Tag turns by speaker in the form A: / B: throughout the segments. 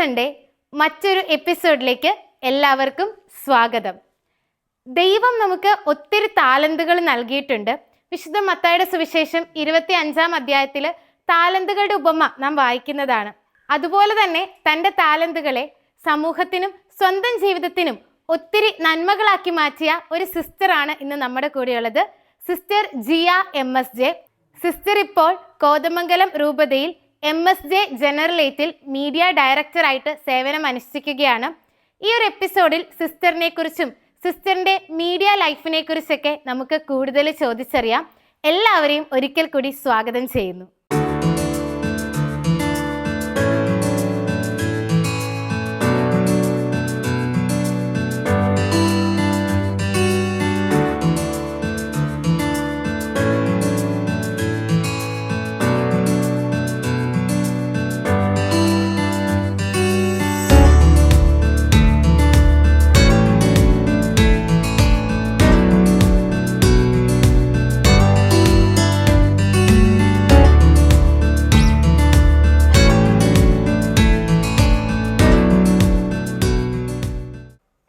A: Sunday മറ്റൊരു എപ്പിസോഡിലേക്ക് എല്ലാവർക്കും സ്വാഗതം. ദൈവം നമുക്ക് ഒത്തിരി താലന്തുകൾ നൽകിയിട്ടുണ്ട്. വിശുദ്ധ മത്തായിയുടെ സുവിശേഷം 25-ാം അധ്യായത്തിൽ താലന്തുകളുടെ ഉപമ നാം വായിക്കുന്നതാണ്. അതുപോലെ തന്നെ തൻ്റെ താലന്തുകളെ സമൂഹത്തിനും സ്വന്തം ജീവിതത്തിനും ഒത്തിരി നന്മകളാക്കി മാറ്റിയ ഒരു സിസ്റ്ററാണ് ഇന്ന് നമ്മുടെ കൂടെയുള്ളത്. Sister Jiya MSJ. സിസ്റ്റർ ഇപ്പോൾ കോതമംഗലം രൂപതയിൽ MSJ ജനറലേറ്റിൽ മീഡിയ ഡയറക്ടറായിട്ട് സേവനം അനുഷ്ഠിക്കുകയാണ്. ഈ ഒരു എപ്പിസോഡിൽ സിസ്റ്ററിനെ കുറിച്ചും സിസ്റ്ററിൻ്റെ മീഡിയ ലൈഫിനെ കുറിച്ചൊക്കെ നമുക്ക് കൂടുതൽ ചോദിച്ചറിയാം. എല്ലാവരെയും ഒരിക്കൽ കൂടി സ്വാഗതം ചെയ്യുന്നു.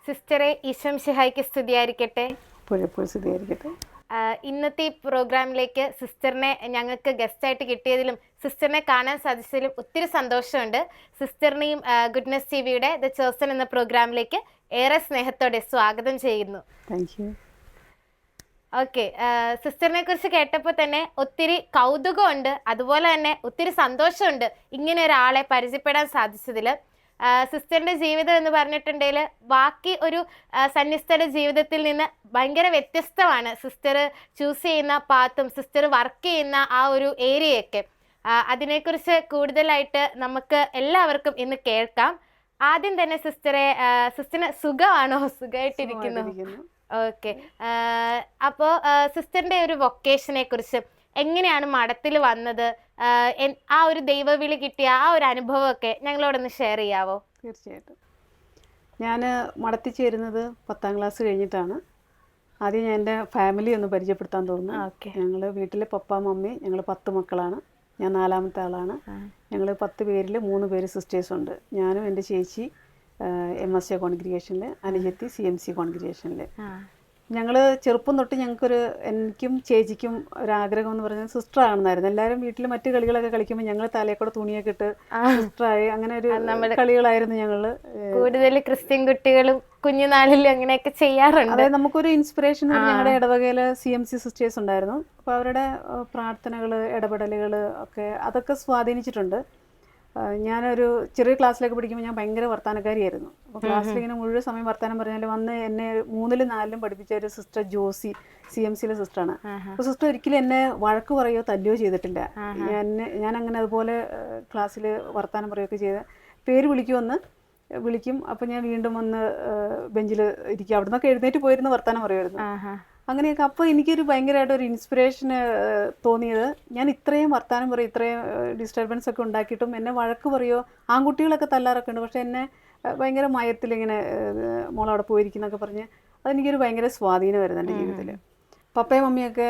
A: സിസ്റ്ററെ, ഈശോ മിശിഹായ്ക്ക് സ്തുതിയായിരിക്കട്ടെ. ഇന്നത്തെ ഈ പ്രോഗ്രാമിലേക്ക് സിസ്റ്ററിനെ ഞങ്ങൾക്ക് ഗസ്റ്റായിട്ട് കിട്ടിയതിലും സിസ്റ്ററിനെ കാണാൻ സാധിച്ചതിലും ഒത്തിരി സന്തോഷമുണ്ട്. സിസ്റ്ററിനെയും ഗുഡ്നസ് TVയുടെ ദ ചോസൻ എന്ന പ്രോഗ്രാമിലേക്ക് ഏറെ സ്നേഹത്തോടെ സ്വാഗതം ചെയ്യുന്നു. ഓക്കെ, സിസ്റ്ററിനെ കുറിച്ച് കേട്ടപ്പോൾ തന്നെ ഒത്തിരി കൗതുകമുണ്ട്, അതുപോലെ തന്നെ ഒത്തിരി സന്തോഷമുണ്ട് ഇങ്ങനെ ഒരാളെ പരിചയപ്പെടാൻ സാധിച്ചതിൽ. സിസ്റ്ററിൻ്റെ ജീവിതം എന്ന് പറഞ്ഞിട്ടുണ്ടെങ്കിൽ ബാക്കി ഒരു സന്യസ്തരുടെ ജീവിതത്തിൽ നിന്ന് ഭയങ്കര വ്യത്യസ്തമാണ്. സിസ്റ്റർ ചൂസ് ചെയ്യുന്ന പാത്തും സിസ്റ്റർ വർക്ക് ചെയ്യുന്ന ആ ഒരു ഏരിയയൊക്കെ. അതിനെക്കുറിച്ച് കൂടുതലായിട്ട് നമുക്ക് എല്ലാവർക്കും ഇന്ന് കേൾക്കാം. ആദ്യം തന്നെ സിസ്റ്ററിന് സുഖമാണോ? സുഖമായിട്ടിരിക്കുന്നു. ഓക്കെ, അപ്പോൾ സിസ്റ്ററിൻ്റെ ഒരു വൊക്കേഷനെ കുറിച്ച്, എങ്ങനെയാണ് മഠത്തിൽ വന്നത്, ആ ഒരു ദൈവവിളി കിട്ടിയ ആ ഒരു അനുഭവമൊക്കെ ഞങ്ങളോടൊന്ന് ഷെയർ ചെയ്യാവോ?
B: തീർച്ചയായിട്ടും. ഞാൻ മഠത്തിൽ ചേരുന്നത് 10ാം ക്ലാസ് കഴിഞ്ഞിട്ടാണ്. ആദ്യം ഞാൻ എൻ്റെ ഫാമിലി ഒന്ന് പരിചയപ്പെടുത്താൻ തോന്നുന്നു. ഞങ്ങൾ വീട്ടിലെ പപ്പ മമ്മി, ഞങ്ങൾ 10 മക്കളാണ്. ഞാൻ 4ാമത്തെ ആളാണ്. ഞങ്ങൾ 10 പേരിൽ 3 പേര് സിസ്റ്റേഴ്സുണ്ട്. ഞാനും എൻ്റെ ചേച്ചി MSJ കോൺഗ്രിഗേഷനിൽ, അനുജത്തി CMC കോൺഗ്രിഗേഷനിൽ. ഞങ്ങൾ ചെറുപ്പം തൊട്ട് എനിക്കും ചേച്ചിക്കും ഒരാഗ്രഹം എന്ന് പറഞ്ഞാൽ സിസ്റ്റർ ആണെന്നായിരുന്നു. എല്ലാവരും വീട്ടിൽ മറ്റു കളികളൊക്കെ കളിക്കുമ്പോൾ ഞങ്ങൾ തലയെക്കൂടെ തുണിയൊക്കെ ഇട്ട് സിസ്റ്ററായി, അങ്ങനെ ഒരു കളികളായിരുന്നു ഞങ്ങൾ.
A: കൂടുതൽ ക്രിസ്ത്യൻ കുട്ടികളും കുഞ്ഞുനാളിൽ അങ്ങനെയൊക്കെ ചെയ്യാറുണ്ട്.
B: അതായത് നമുക്കൊരു ഇൻസ്പിറേഷൻ ഞങ്ങളുടെ ഇടവകയിൽ CMC സിസ്റ്റേഴ്സ് ഉണ്ടായിരുന്നു. അപ്പോൾ അവരുടെ പ്രാർത്ഥനകൾ, ഇടപെടലുകൾ ഒക്കെ അതൊക്കെ സ്വാധീനിച്ചിട്ടുണ്ട്. ഞാനൊരു ചെറിയ ക്ലാസ്സിലൊക്കെ പഠിക്കുമ്പോൾ ഞാൻ ഭയങ്കര വർത്താനക്കാരിയായിരുന്നു. അപ്പോൾ ക്ലാസ്സിൽ ഇങ്ങനെ മുഴുവൻ സമയം വർത്താനം പറഞ്ഞാൽ വന്ന് എന്നെ 3ലും 4ലും പഠിപ്പിച്ച ഒരു സിസ്റ്റർ ജോസി, CMCയിലെ സിസ്റ്ററാണ്. അപ്പോൾ സിസ്റ്റർ ഒരിക്കലും എന്നെ വഴക്ക് പറയുകയോ തല്ലുകയോ ചെയ്തിട്ടില്ല. ഞാൻ അങ്ങനെ അതുപോലെ ക്ലാസ്സിൽ വർത്താനം പറയുകയൊക്കെ ചെയ്ത് പേര് വിളിക്കും. അപ്പോൾ ഞാൻ വീണ്ടും വന്ന് ബെഞ്ചിൽ ഇരിക്കും. അവിടെ നിന്നൊക്കെ എഴുന്നേറ്റ് പോയിരുന്ന് വർത്താനം പറയുമായിരുന്നു. അങ്ങനെയൊക്കെ. അപ്പോൾ എനിക്കൊരു ഭയങ്കരമായിട്ടൊരു ഇൻസ്പിറേഷന് തോന്നിയത്, ഞാൻ ഇത്രയും വർത്താനം പറയും, ഇത്രയും ഡിസ്റ്റർബൻസ് ഒക്കെ ഉണ്ടാക്കിയിട്ടും എന്നെ വഴക്ക് പറയുമോ, ആൺകുട്ടികളൊക്കെ തല്ലാറൊക്കെ ഉണ്ട്, പക്ഷെ എന്നെ ഭയങ്കര മയത്തിലിങ്ങനെ മോളവിടെ പോയിരിക്കുന്നൊക്കെ പറഞ്ഞ് അതെനിക്കൊരു ഭയങ്കര സ്വാധീനമായിരുന്നു എൻ്റെ ജീവിതത്തിൽ. പപ്പയും മമ്മിയൊക്കെ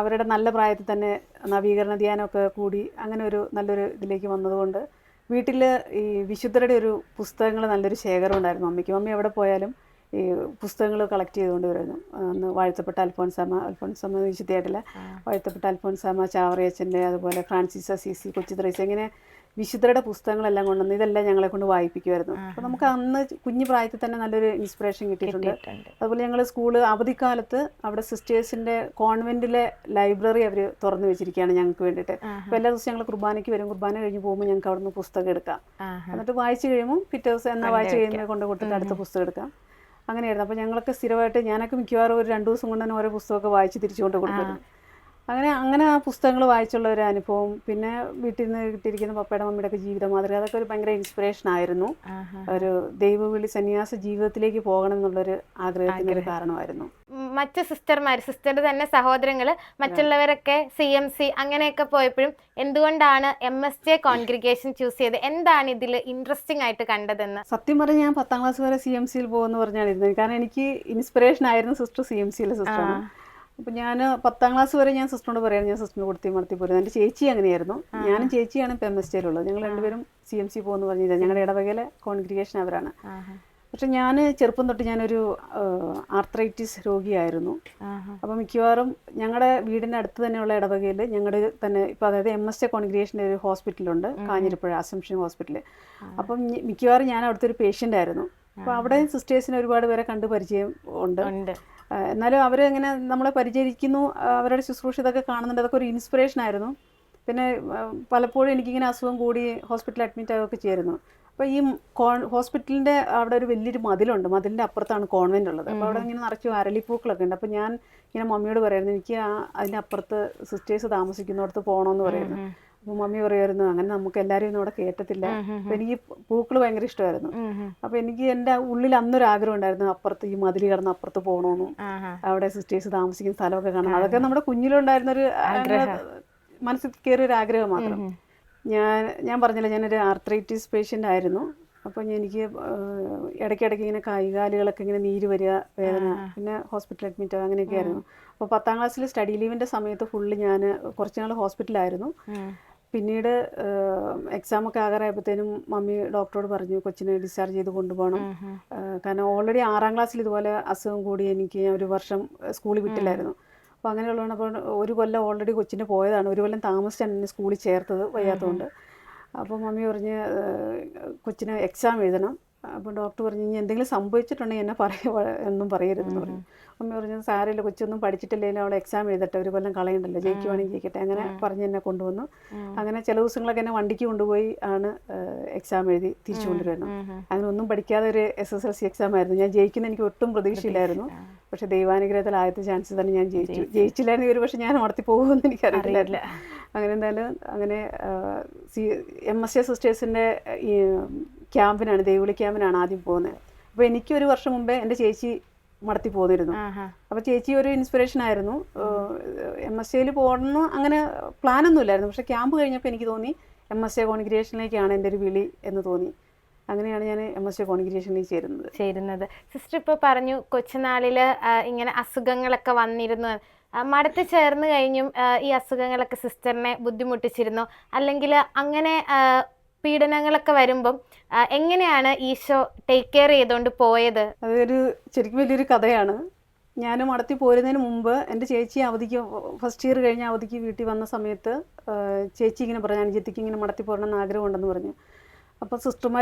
B: അവരുടെ നല്ല പ്രായത്തിൽ തന്നെ നവീകരണ ധ്യാനമൊക്കെ കൂടി അങ്ങനെ ഒരു നല്ലൊരു ഇതിലേക്ക് വന്നതുകൊണ്ട് വീട്ടിൽ ഈ വിശുദ്ധരുടെ ഒരു പുസ്തകങ്ങൾ നല്ലൊരു ശേഖരം ഉണ്ടായിരുന്നു മമ്മിക്ക്. മമ്മി എവിടെ പോയാലും ഈ പുസ്തകങ്ങൾ കളക്ട് ചെയ്തുകൊണ്ട് വരുന്നു. അന്ന് വാഴ്ത്തപ്പെട്ട അൽഫോൻസാമ്മ വിശുദ്ധയായിട്ടില്ല, വാഴ്ത്തപ്പെട്ട അൽഫോൻസാമ്മ ചാവറയച്ചൻ്റെ, അതുപോലെ ഫ്രാൻസിസ് അസീസി, കൊച്ചു ത്രേസ്യ, ഇങ്ങനെ വിശുദ്ധരുടെ പുസ്തകങ്ങളെല്ലാം കൊണ്ടുവന്ന് ഇതെല്ലാം ഞങ്ങളെ കൊണ്ട് വായിപ്പിക്കുമായിരുന്നു. അപ്പോൾ നമുക്ക് അന്ന് കുഞ്ഞു പ്രായത്തിൽ തന്നെ നല്ലൊരു ഇൻസ്പിറേഷൻ കിട്ടിയിട്ടുണ്ട്. അതുപോലെ ഞങ്ങൾ സ്കൂള് അവധിക്കാലത്ത് അവിടെ സിസ്റ്റേഴ്സിൻ്റെ കോൺവെൻറ്റിലെ ലൈബ്രറി അവർ തുറന്നു വെച്ചിരിക്കുകയാണ് ഞങ്ങൾക്ക് വേണ്ടിയിട്ട്. അപ്പോൾ എല്ലാ ദിവസവും ഞങ്ങൾ കുർബാനയ്ക്ക് വരും. കുർബാന കഴിഞ്ഞ് പോകുമ്പോൾ ഞങ്ങൾക്ക് അവിടെ നിന്ന് പുസ്തകം എടുക്കാം. എന്നിട്ട് വായിച്ച് കഴിയുമ്പോൾ പിറ്റേ ദിവസം എന്നാൽ വായിച്ച് കഴിയുമ്പോൾ കൊണ്ട് കൊടുത്തിട്ട് അടുത്ത പുസ്തകം എടുക്കാം. അങ്ങനെയായിരുന്നു. അപ്പോൾ ഞങ്ങളൊക്കെ സ്ഥിരമായിട്ട്, ഞാനൊക്കെ മിക്കവാറും ഒരു 2 ദിവസം കൊണ്ട് തന്നെ ഓരോ പുസ്തകമൊക്കെ വായിച്ച് തിരിച്ചുകൊണ്ട് കൊടുക്കുന്നു. അങ്ങനെ ആ പുസ്തകങ്ങൾ വായിച്ചുള്ള ഒരു അനുഭവം, പിന്നെ വീട്ടിൽ നിന്ന് കിട്ടിയിരിക്കുന്ന പപ്പയുടെ മമ്മിയുടെ ഒക്കെ ജീവിത മാതൃക, അതൊക്കെ ഒരു ഭയങ്കര ഇൻസ്പിറേഷൻ ആയിരുന്നു. ഒരു ദൈവവിളി സന്യാസ ജീവിതത്തിലേക്ക് പോകണം എന്നുള്ളൊരു ആഗ്രഹത്തിൻ്റെ ഒരു കാരണമായിരുന്നു.
A: മറ്റ് സിസ്റ്ററുടെ തന്നെ സഹോദരങ്ങൾ മറ്റുള്ളവരൊക്കെ CMC അങ്ങനെയൊക്കെ പോയപ്പോഴും എന്തുകൊണ്ടാണ് MSJ കോൺഗ്രിഗേഷൻ ചൂസ് ചെയ്ത്? എന്താണ് ഇതിൽ ഇൻട്രസ്റ്റിംഗ് ആയിട്ട് കണ്ടതെന്ന്?
B: സത്യം പറഞ്ഞാൽ ഞാൻ 10ാം ക്ലാസ് വരെ CMCയിൽ പോകുമെന്ന് പറഞ്ഞാണ് ഇരുന്നത്. കാരണം എനിക്ക് ഇൻസ്പിറേഷൻ ആയിരുന്നു സിസ്റ്റർ, CMCയിലെ സിസ്റ്ററാണ്. അപ്പോൾ ഞാൻ 10ാം ക്ലാസ് വരെ ഞാൻ സിസ്റ്ററിനോട് പറയാം ഞാൻ സിസ്റ്ററിന് കൊടുത്തി പോരുന്നത്. എൻ്റെ ചേച്ചി അങ്ങനെയായിരുന്നു. ഞാനും ചേച്ചിയാണ് ഇപ്പോൾ MSJ ഉള്ളത്. ഞങ്ങൾ രണ്ടുപേരും CMC പോകുമെന്ന് പറഞ്ഞില്ല. ഞങ്ങളുടെ ഇടവകയിലെ കോൺഗ്രിഗേഷൻ അവരാണ്. പക്ഷെ ഞാൻ ചെറുപ്പം തൊട്ട് ഞാനൊരു ആർത്രൈറ്റിസ് രോഗിയായിരുന്നു. അപ്പോൾ മിക്കവാറും ഞങ്ങളുടെ വീടിൻ്റെ അടുത്ത് തന്നെയുള്ള ഇടവകയിൽ ഞങ്ങളുടെ തന്നെ ഇപ്പോൾ അതായത് MSJ കോൺഗ്രിഗേഷൻ്റെ ഒരു ഹോസ്പിറ്റലുണ്ട്, കാഞ്ഞിരപ്പുഴ അസംഷൻ ഹോസ്പിറ്റൽ. അപ്പം മിക്കവാറും ഞാൻ അവിടുത്തെ ഒരു പേഷ്യൻ്റ് ആയിരുന്നു. അപ്പോൾ അവിടെ സിസ്റ്റേഴ്സിന് ഒരുപാട് പേരെ കണ്ട് പരിചയം ഉണ്ട്. എന്നാലും അവർ ഇങ്ങനെ നമ്മളെ പരിചരിക്കുന്നു, അവരുടെ ശുശ്രൂഷ ഇതൊക്കെ കാണുന്നുണ്ട്. അതൊക്കെ ഒരു ഇൻസ്പിറേഷൻ ആയിരുന്നു. പിന്നെ പലപ്പോഴും എനിക്കിങ്ങനെ അസുഖം കൂടി ഹോസ്പിറ്റലിൽ അഡ്മിറ്റ് ആവുകയൊക്കെ ചെയ്യായിരുന്നു. അപ്പോൾ ഈ ഹോസ്പിറ്റലിൻ്റെ അവിടെ ഒരു വലിയൊരു മതിലുണ്ട്, മതിലിൻ്റെ അപ്പുറത്താണ് കോൺവെൻ്റ് ഉള്ളത്. അപ്പോൾ അവിടെ ഇങ്ങനെ നിറച്ച് അരളിപ്പൂക്കളൊക്കെ ഉണ്ട്. അപ്പോൾ ഞാൻ ഇങ്ങനെ മമ്മിയോട് പറയുമായിരുന്നു എനിക്ക് അതിൻ്റെ അപ്പുറത്ത് സിസ്റ്റേഴ്സ് താമസിക്കുന്നിടത്ത് പോകണമെന്ന് പറയുന്നു. അപ്പോൾ മമ്മി പറയുമായിരുന്നു അങ്ങനെ നമുക്ക് എല്ലാവരും ഒന്നും അവിടെ കേട്ടത്തില്ല. അപ്പോൾ എനിക്ക് പൂക്കൾ ഭയങ്കര ഇഷ്ടമായിരുന്നു. അപ്പോൾ എനിക്ക് എൻ്റെ ഉള്ളിൽ അന്നൊരു ആഗ്രഹം ഉണ്ടായിരുന്നു അപ്പുറത്ത് ഈ മതിൽ കടന്ന് അപ്പുറത്ത് പോകണമെന്നും അവിടെ സിസ്റ്റേഴ്സ് താമസിക്കുന്ന സ്ഥലമൊക്കെ കാണണം. അതൊക്കെ നമ്മുടെ കുഞ്ഞിലുണ്ടായിരുന്നൊരു മനസ്സിൽ കയറിയ ഒരു ആഗ്രഹം മാത്രം. ഞാൻ പറഞ്ഞില്ല ഞാനൊരു ആർത്രൈറ്റിസ് പേഷ്യൻ്റ് ആയിരുന്നു. അപ്പോൾ എനിക്ക് ഇടയ്ക്കിടയ്ക്ക് ഇങ്ങനെ കൈകാലുകളൊക്കെ ഇങ്ങനെ നീര് വരിക, വേദന, പിന്നെ ഹോസ്പിറ്റൽ അഡ്മിറ്റ് ആവുക, അങ്ങനെയൊക്കെ ആയിരുന്നു. അപ്പോൾ 10ാം ക്ലാസ്സിൽ സ്റ്റഡി ലീവിൻ്റെ സമയത്ത് ഫുള്ള് ഞാൻ കുറച്ച് നാൾ ഹോസ്പിറ്റലായിരുന്നു. പിന്നീട് എക്സാമൊക്കെ ആകാറായപ്പോഴത്തേനും മമ്മി ഡോക്ടറോട് പറഞ്ഞു കൊച്ചിനെ ഡിസ്ചാർജ് ചെയ്ത് കൊണ്ടുപോകണം. കാരണം ഓൾറെഡി 6ാം ക്ലാസ്സിൽ ഇതുപോലെ അസുഖം കൂടി എനിക്ക് ഞാൻ ഒരു വർഷം സ്കൂളിൽ വിട്ടില്ലായിരുന്നു. അപ്പോൾ അങ്ങനെയുള്ളതാണ്. അപ്പോൾ ഒരു കൊല്ലം ഓൾറെഡി കൊച്ചിന് പോയതാണ്, ഒരു കൊല്ലം താമസിച്ചാണ് എന്നെ സ്കൂളിൽ ചേർത്തത് വയ്യാത്തതുകൊണ്ട്. അപ്പോൾ മമ്മി പറഞ്ഞ് കൊച്ചിന് എക്സാം എഴുതണം. അപ്പോൾ ഡോക്ടർ പറഞ്ഞു ഇനി എന്തെങ്കിലും സംഭവിച്ചിട്ടുണ്ടെങ്കിൽ എന്നെ ഒന്നും പറയരുതെന്ന് പറഞ്ഞു. മമ്മി പറഞ്ഞു സാരമില്ല, കൊച്ചൊന്നും പഠിച്ചിട്ടില്ലെങ്കിൽ അവൾ എക്സാം എഴുതട്ടെ, ഒരു കൊല്ലം കളയണ്ടല്ലോ, ജയിക്കുവാണെങ്കിൽ ജയിക്കട്ടെ, അങ്ങനെ പറഞ്ഞ് എന്നെ കൊണ്ടുവന്നു. അങ്ങനെ ചില ദിവസങ്ങളൊക്കെ എന്നെ വണ്ടിക്ക് കൊണ്ടുപോയി ആണ് എക്സാം എഴുതി തിരിച്ചു കൊണ്ടുവരുന്നത്. അങ്ങനെ ഒന്നും പഠിക്കാതെ ഒരു SSLC എക്സാം ആയിരുന്നു. ഞാൻ ജയിക്കുന്ന എനിക്ക് ഒട്ടും പ്രതീക്ഷയില്ലായിരുന്നു. പക്ഷെ ദൈവാനുഗ്രഹത്തിൽ ആദ്യത്തെ ചാൻസ് തന്നെ ഞാൻ ജയിച്ചില്ലായിരുന്നെങ്കിൽ ഒരു പക്ഷേ ഞാൻ നടത്തി പോകുമെന്ന് എനിക്കറിയില്ല. അങ്ങനെ എന്തായാലും അങ്ങനെ MSJ സിസ്റ്റേഴ്സിൻ്റെ ഈ ക്യാമ്പിനാണ്, ദൈവവിളി ക്യാമ്പിനാണ് ആദ്യം പോകുന്നത്. അപ്പോൾ എനിക്ക് ഒരു വർഷം മുമ്പേ എൻ്റെ ചേച്ചി നടത്തി പോന്നിരുന്നു. അപ്പോൾ ചേച്ചി ഒരു ഇൻസ്പിറേഷൻ ആയിരുന്നു. MSJയിൽ പോകണമെന്ന് അങ്ങനെ പ്ലാനൊന്നും ഇല്ലായിരുന്നു. പക്ഷേ ക്യാമ്പ് കഴിഞ്ഞപ്പോൾ എനിക്ക് തോന്നി MSJ കോൺഗ്രിഗേഷനിലേക്കാണ് എൻ്റെ ഒരു വിളി എന്ന് തോന്നി. അങ്ങനെയാണ് ഞാൻ MSJ കോൺഗ്രിഗേഷനിൽ ചേരുന്നത്.
A: സിസ്റ്റർ ഇപ്പോൾ പറഞ്ഞു കൊച്ചുനാളിൽ ഇങ്ങനെ അസുഖങ്ങളൊക്കെ വന്നിരുന്നു. മഠത്തിൽ ചേർന്ന് കഴിഞ്ഞും ഈ അസുഖങ്ങളൊക്കെ സിസ്റ്ററിനെ ബുദ്ധിമുട്ടിച്ചിരുന്നോ? അല്ലെങ്കിൽ അങ്ങനെ പീഡനങ്ങളൊക്കെ വരുമ്പം എങ്ങനെയാണ് ഈശോ ടേക്ക് കെയർ ചെയ്തുകൊണ്ട് പോയത്?
B: അതൊരു ശരിക്കും വലിയൊരു കഥയാണ്. ഞാൻ മഠത്തിൽ പോരുന്നതിന് മുമ്പ് എൻ്റെ ചേച്ചി അവധിക്ക് ഫസ്റ്റ് ഇയർ കഴിഞ്ഞ അവധിക്ക് വീട്ടിൽ വന്ന സമയത്ത് ചേച്ചി ഇങ്ങനെ പറഞ്ഞു അനുജത്തിക്ക് ഇങ്ങനെ മഠത്തിൽ പോകണമെന്ന് ആഗ്രഹമുണ്ടെന്ന് പറഞ്ഞു. അപ്പോൾ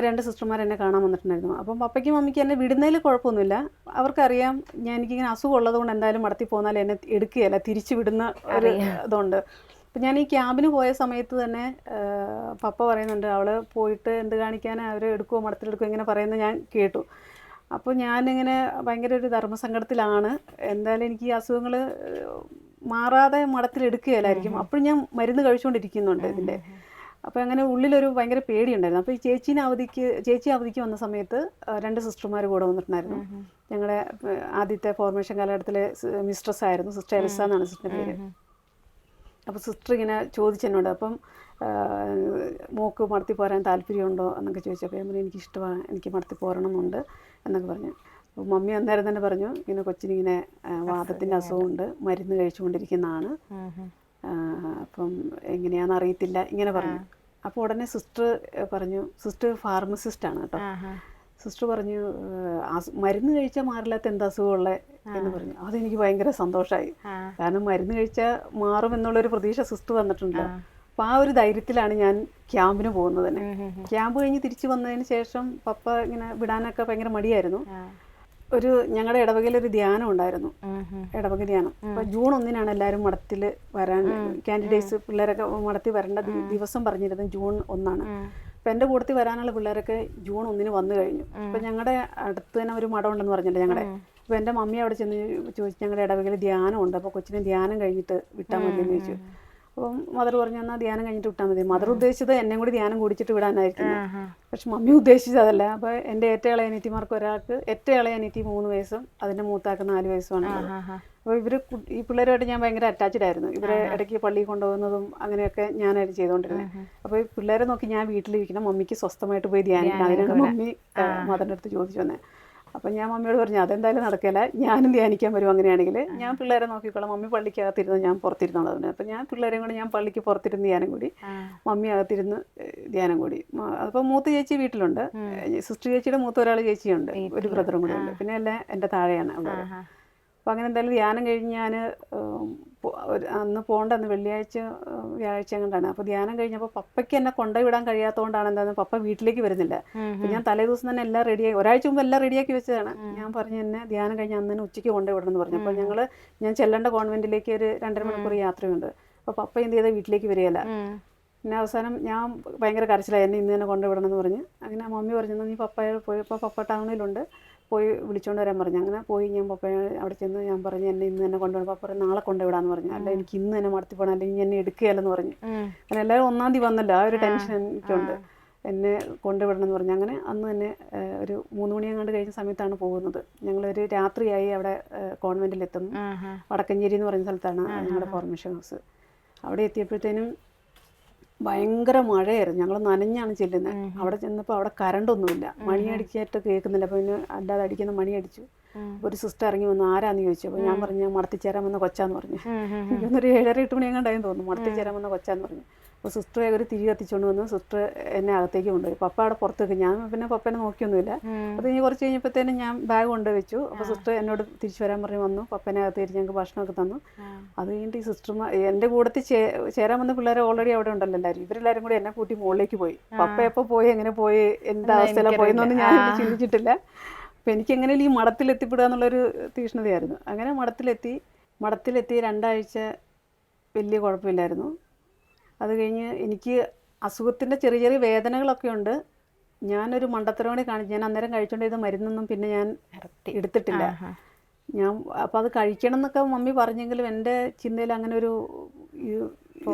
B: രണ്ട് സിസ്റ്റർമാർ എന്നെ കാണാൻ വന്നിട്ടുണ്ടായിരുന്നു. അപ്പം പപ്പയ്ക്കും മമ്മിക്കും എന്നെ വിടുന്നതിൽ കുഴപ്പമൊന്നുമില്ല. അവർക്കറിയാം എനിക്കിങ്ങനെ അസുഖം ഉള്ളതുകൊണ്ട് എന്തായാലും മഠത്തിൽ പോന്നാൽ എന്നെ എടുക്കുകയല്ല, തിരിച്ചു വിടുന്ന ഒരു ഇതുണ്ട്. അപ്പം ഞാൻ ഈ ക്യാമ്പിന് പോയ സമയത്ത് തന്നെ പപ്പ പറയുന്നുണ്ട് അവൾ പോയിട്ട് എന്ത് കാണിക്കാനാണ് അവർ എടുക്കുമോ മഠത്തിലെടുക്കുമോ ഇങ്ങനെ പറയുന്നത് ഞാൻ കേട്ടു. അപ്പോൾ ഞാനിങ്ങനെ ഭയങ്കര ഒരു ധർമ്മസങ്കടത്തിലാണ്. എന്തായാലും എനിക്ക് ഈ അസുഖങ്ങൾ മാറാതെ മഠത്തിലെടുക്കുകയല്ലായിരിക്കും. അപ്പോഴും ഞാൻ മരുന്ന് കഴിച്ചുകൊണ്ടിരിക്കുന്നുണ്ട് ഇതിൻ്റെ. അപ്പോൾ അങ്ങനെ ഉള്ളിലൊരു ഭയങ്കര പേടിയുണ്ടായിരുന്നു. അപ്പോൾ ഈ ചേച്ചി അവധിക്ക് വന്ന സമയത്ത് 2 സിസ്റ്റർമാർ കൂടെ വന്നിട്ടുണ്ടായിരുന്നു. ഞങ്ങളുടെ ആദ്യത്തെ ഫോർമേഷൻ കാലഘട്ടത്തിലെ മിസ്ട്രസ് ആയിരുന്നു, സിസ്റ്റർ എൽസ എന്നാണ് സിസ്റ്ററിൻ്റെ പേര്. അപ്പോൾ സിസ്റ്റർ ഇങ്ങനെ ചോദിച്ചെന്നോട് അപ്പം മോക്ക് മഠത്തിൽ പോരാൻ താല്പര്യമുണ്ടോ എന്നൊക്കെ ചോദിച്ചപ്പോൾ ഞാൻ പറഞ്ഞു എനിക്കിഷ്ടമാണ്, എനിക്ക് മഠത്തിൽ പോരണമെന്നുണ്ട് എന്നൊക്കെ പറഞ്ഞു. അപ്പോൾ മമ്മി അന്നേരം തന്നെ പറഞ്ഞു ഇങ്ങനെ കൊച്ചിനിങ്ങനെ വാദത്തിൻ്റെ അസുഖമുണ്ട്, മരുന്ന് കഴിച്ചുകൊണ്ടിരിക്കുന്നതാണ്, അപ്പം എങ്ങനെയാണെന്ന് അറിയത്തില്ല ഇങ്ങനെ പറഞ്ഞു. അപ്പോൾ ഉടനെ സിസ്റ്റർ പറഞ്ഞു, സിസ്റ്റർ ഫാർമസിസ്റ്റാണ് കേട്ടോ, സിസ്റ്റർ പറഞ്ഞു മരുന്ന് കഴിച്ചാൽ മാറില്ലാത്ത എന്താ അസുഖമുള്ളത് എന്ന് പറഞ്ഞു. അതെനിക്ക് ഭയങ്കര സന്തോഷമായി. കാരണം മരുന്ന് കഴിച്ചാൽ മാറും എന്നുള്ളൊരു പ്രതീക്ഷ സിസ്റ്റർ തന്നിട്ടുണ്ട്. അപ്പോൾ ആ ഒരു ധൈര്യത്തിലാണ് ഞാൻ ക്യാമ്പിന് പോകുന്നത് തന്നെ. ക്യാമ്പ് കഴിഞ്ഞ് തിരിച്ചു വന്നതിന് ശേഷം പപ്പ ഇങ്ങനെ വിടാനൊക്കെ ഭയങ്കര മടിയായിരുന്നു. ഞങ്ങളുടെ ഇടവകയിൽ ഒരു ധ്യാനം ഉണ്ടായിരുന്നു, ഇടവക ധ്യാനം. അപ്പോൾ June 1 എല്ലാവരും മഠത്തിൽ വരാൻ കാൻഡിഡേറ്റ്സ് പിള്ളേരൊക്കെ മഠത്തിൽ വരേണ്ട ദിവസം പറഞ്ഞിരുന്നത് June 1. അപ്പോൾ എൻ്റെ കൂട്ടത്തിൽ വരാനുള്ള പിള്ളേരൊക്കെ June 1 വന്നു കഴിഞ്ഞു. അപ്പോൾ ഞങ്ങളുടെ അടുത്ത് തന്നെ ഒരു മഠം ഉണ്ടെന്ന് പറഞ്ഞില്ലേ ഞങ്ങളുടെ. അപ്പോൾ എൻ്റെ മമ്മി അവിടെ ചെന്ന് ചോദിച്ചു ഞങ്ങളുടെ ഇടവകയിൽ ധ്യാനമുണ്ട്, അപ്പോൾ കൊച്ചിനെ ധ്യാനം കഴിഞ്ഞിട്ട് വിട്ടാൽ മതി എന്ന് ചോദിച്ചു. അപ്പം മദർ പറഞ്ഞു എന്നാൽ ധ്യാനം കഴിഞ്ഞിട്ട് വിട്ടാൽ മതി. മദർ ഉദ്ദേശിച്ചത് എന്നെ കൂടി ധ്യാനം കുടിച്ചിട്ട് വിടാനായിരിക്കും. പക്ഷെ മമ്മി ഉദ്ദേശിച്ചതല്ല. അപ്പോൾ എൻ്റെ ഏറ്റവും ഇളയ അനിയത്തിമാർക്ക് ഒരാൾക്ക് ഏറ്റവും ഇളയ അനിയത്തി 3 വയസ്സും അതിൻ്റെ മൂത്താക്ക് 4 വയസ്സുമാണ്. അപ്പോൾ ഈ പിള്ളേരുമായിട്ട് ഞാൻ ഭയങ്കര അറ്റാച്ച്ഡ് ആയിരുന്നു. ഇവരെ ഇടയ്ക്ക് പള്ളിയിൽ കൊണ്ടുപോകുന്നതും അങ്ങനെയൊക്കെ ഞാനായിട്ട് ചെയ്തുകൊണ്ടിരുന്നത്. അപ്പോൾ ഈ പിള്ളേരെ നോക്കി ഞാൻ വീട്ടിലിരിക്കണം, മമ്മിക്ക് സ്വസ്ഥമായിട്ട് പോയി ധ്യാനിക്കണം. അതിനാണ് മമ്മി മദറിൻ്റെ അടുത്ത് ചോദിച്ചു വന്നത്. അപ്പം ഞാൻ മമ്മിയോട് പറഞ്ഞു അതെന്തായാലും നടക്കില്ല, ഞാനും ധ്യാനിക്കാൻ വരും അങ്ങനെയാണെങ്കിൽ. ഞാൻ പിള്ളേരെ നോക്കിക്കോളാം, മമ്മി പള്ളിക്കകത്തിരുന്ന് ഞാൻ പുറത്തിരുന്നോളാം അതിന്. അപ്പം ഞാൻ പിള്ളേരെയും കൂടി ഞാൻ പള്ളിക്ക് പുറത്തിരുന്ന് ധ്യാനം കൂടി, മമ്മി അകത്തിരുന്ന് ധ്യാനം കൂടി. അപ്പോൾ മൂത്ത ചേച്ചി വീട്ടിലുണ്ട്, സിസ്റ്റർ ചേച്ചിയുടെ മൂത്ത ഒരാൾ ചേച്ചിയുണ്ട്, ഒരു ബ്രദറും കൂടെ ഉണ്ട്, പിന്നെ എല്ലാം എൻ്റെ താഴെയാണ് അവിടെ. അപ്പോൾ അങ്ങനെ എന്തായാലും ധ്യാനം കഴിഞ്ഞ് ഞാൻ അന്ന് പോകേണ്ടന്ന് വെള്ളിയാഴ്ച വ്യാഴാഴ്ച കൊണ്ടാണ്. അപ്പോൾ ധ്യാനം കഴിഞ്ഞപ്പോൾ പപ്പയ്ക്ക് എന്നെ കൊണ്ടുവിടാൻ കഴിയാത്തതുകൊണ്ടാണ് എന്താണെന്ന് പപ്പ വീട്ടിലേക്ക് വരുന്നില്ല. അപ്പോൾ ഞാൻ തലേ ദിവസം തന്നെ എല്ലാം റെഡിയാക്കി, ഒരാഴ്ച മുമ്പ് എല്ലാം റെഡിയാക്കി വെച്ചതാണ്. ഞാൻ പറഞ്ഞു എന്നെ ധ്യാനം കഴിഞ്ഞ് അന്ന് തന്നെ ഉച്ചയ്ക്ക് കൊണ്ടുവിടണം എന്ന് പറഞ്ഞു. അപ്പോൾ ഞാൻ ചെല്ലേണ്ട കോൺവെൻറ്റിലേക്ക് ഒരു 2.5 മണിക്കൂർ യാത്രയുണ്ട്. അപ്പോൾ പപ്പ എന്ത് ചെയ്താൽ വീട്ടിലേക്ക് വരികയില്ല. പിന്നെ അവസാനം ഞാൻ ഭയങ്കര കരച്ചിലായി, എന്നെ ഇന്ന് തന്നെ കൊണ്ടുവിടണം എന്ന് പറഞ്ഞ്. അങ്ങനെ മമ്മി പറഞ്ഞു നീ പപ്പയെ പോയപ്പോൾ പപ്പ ടൗണിലുണ്ട്, പോയി വിളിച്ചുകൊണ്ട് വരാൻ പറഞ്ഞു. അങ്ങനെ പോയി ഞാൻ പപ്പയെ അവിടെ ചെന്ന് ഞാൻ പറഞ്ഞു എന്നെ ഇന്ന് തന്നെ കൊണ്ടുവിടാം. പപ്പ പറഞ്ഞു നാളെ കൊണ്ടുവിടാന്ന് പറഞ്ഞു. അല്ല എനിക്ക് ഇന്ന് തന്നെ മടത്തി പോകണം, അല്ലെങ്കിൽ എന്നെ എടുക്കുകയല്ലെന്ന് പറഞ്ഞു. അങ്ങനെ എല്ലാവരും 1-ാം തീയതി വന്നല്ലോ, ആ ഒരു ടെൻഷൻ എനിക്കുണ്ട്, എന്നെ കൊണ്ടുവിടണം എന്ന് പറഞ്ഞു. അങ്ങനെ അന്ന് തന്നെ ഒരു 3 മണിയങ്ങാണ്ട് കഴിഞ്ഞ സമയത്താണ് പോകുന്നത്. ഞങ്ങളൊരു രാത്രിയായി അവിടെ കോൺവെൻറ്റിലെത്തുന്നു. വടക്കഞ്ചേരി എന്ന് പറയുന്ന സ്ഥലത്താണ് ഞങ്ങളുടെ ഫോർമേഷൻ ഹൗസ്. അവിടെ എത്തിയപ്പോഴത്തേനും ഭയങ്കര മഴയായിരുന്നു, ഞങ്ങൾ നനഞ്ഞാണ് ചെല്ലുന്നത്. അവിടെ ചെന്നപ്പോൾ അവിടെ കറണ്ടൊന്നുമില്ല, മണിയടിച്ചിട്ട് കേൾക്കുന്നില്ല. അപ്പോൾ പിന്നെ അല്ലാതെ അടിക്കുന്ന മണി അടിച്ചു. ഒരു സിസ്റ്റർ ഇറങ്ങി വന്നു, ആരാന്ന് ചോദിച്ചു. അപ്പോൾ ഞാൻ പറഞ്ഞു ഞാൻ മടത്തിച്ചേരാൻ വന്ന കൊച്ചാന്ന് പറഞ്ഞു. എനിക്കൊന്നൊരു 7:30-8 മണിയങ്ങാണ്ടായെന്ന് തോന്നുന്നു, മടത്തിച്ചേരാൻ വന്ന കൊച്ചാന്ന് പറഞ്ഞു. അപ്പോൾ സിസ്റ്ററെ ഒരു തിരി കത്തിച്ചുകൊണ്ട് വന്നു, സിസ്റ്റർ എന്നെ അകത്തേക്ക് കൊണ്ടുപോയി. പപ്പ അവിടെ പുറത്ത് വെക്കും, ഞാൻ പിന്നെ പപ്പേനെ നോക്കിയൊന്നുമില്ല. അത് കഴിഞ്ഞ് കുറച്ച് കഴിഞ്ഞപ്പോഴത്തേനും ഞാൻ ബാഗ് കൊണ്ടുവച്ചു. അപ്പോൾ സിസ്റ്റർ എന്നോട് തിരിച്ചു വരാൻ പറഞ്ഞ് വന്നു, പപ്പേനെ അകത്തേക്ക് ഞങ്ങൾക്ക് ഭക്ഷണമൊക്കെ തന്നു. അത് കഴിഞ്ഞിട്ട് ഈ സിസ്റ്റർമാർ എൻ്റെ കൂടത്തിൽ ചേരാൻ വന്ന പിള്ളേരെ ഓൾറെഡി അവിടെ ഉണ്ടല്ലോ എല്ലാവരും, ഇവരെല്ലാവരും കൂടി എന്നെ കൂട്ടി മുകളിലേക്ക് പോയി. പപ്പ എപ്പോൾ പോയി എങ്ങനെ പോയി എന്താ അവസ്ഥയിലാണ് പോയെന്നൊന്നും ഞാൻ ചിന്തിച്ചിട്ടില്ല. അപ്പോൾ എനിക്ക് എങ്ങനെയും ഈ മഠത്തിലെത്തിപ്പെടുക എന്നുള്ളൊരു തീക്ഷ്ണതയായിരുന്നു. അങ്ങനെ മഠത്തിലെത്തി 2 ആഴ്ച വലിയ കുഴപ്പമില്ലായിരുന്നു. അത് കഴിഞ്ഞ് എനിക്ക് അസുഖത്തിൻ്റെ ചെറിയ ചെറിയ വേദനകളൊക്കെ ഉണ്ട്. ഞാനൊരു മണ്ടത്തരവണി കാണിച്ചു, ഞാൻ അന്നേരം കഴിച്ചുകൊണ്ടിരുന്ന മരുന്നൊന്നും പിന്നെ ഞാൻ എടുത്തിട്ടില്ല. ഞാൻ അപ്പോൾ അത് കഴിക്കണം എന്നൊക്കെ മമ്മി പറഞ്ഞെങ്കിലും എൻ്റെ ചിന്തയിൽ അങ്ങനെ ഒരു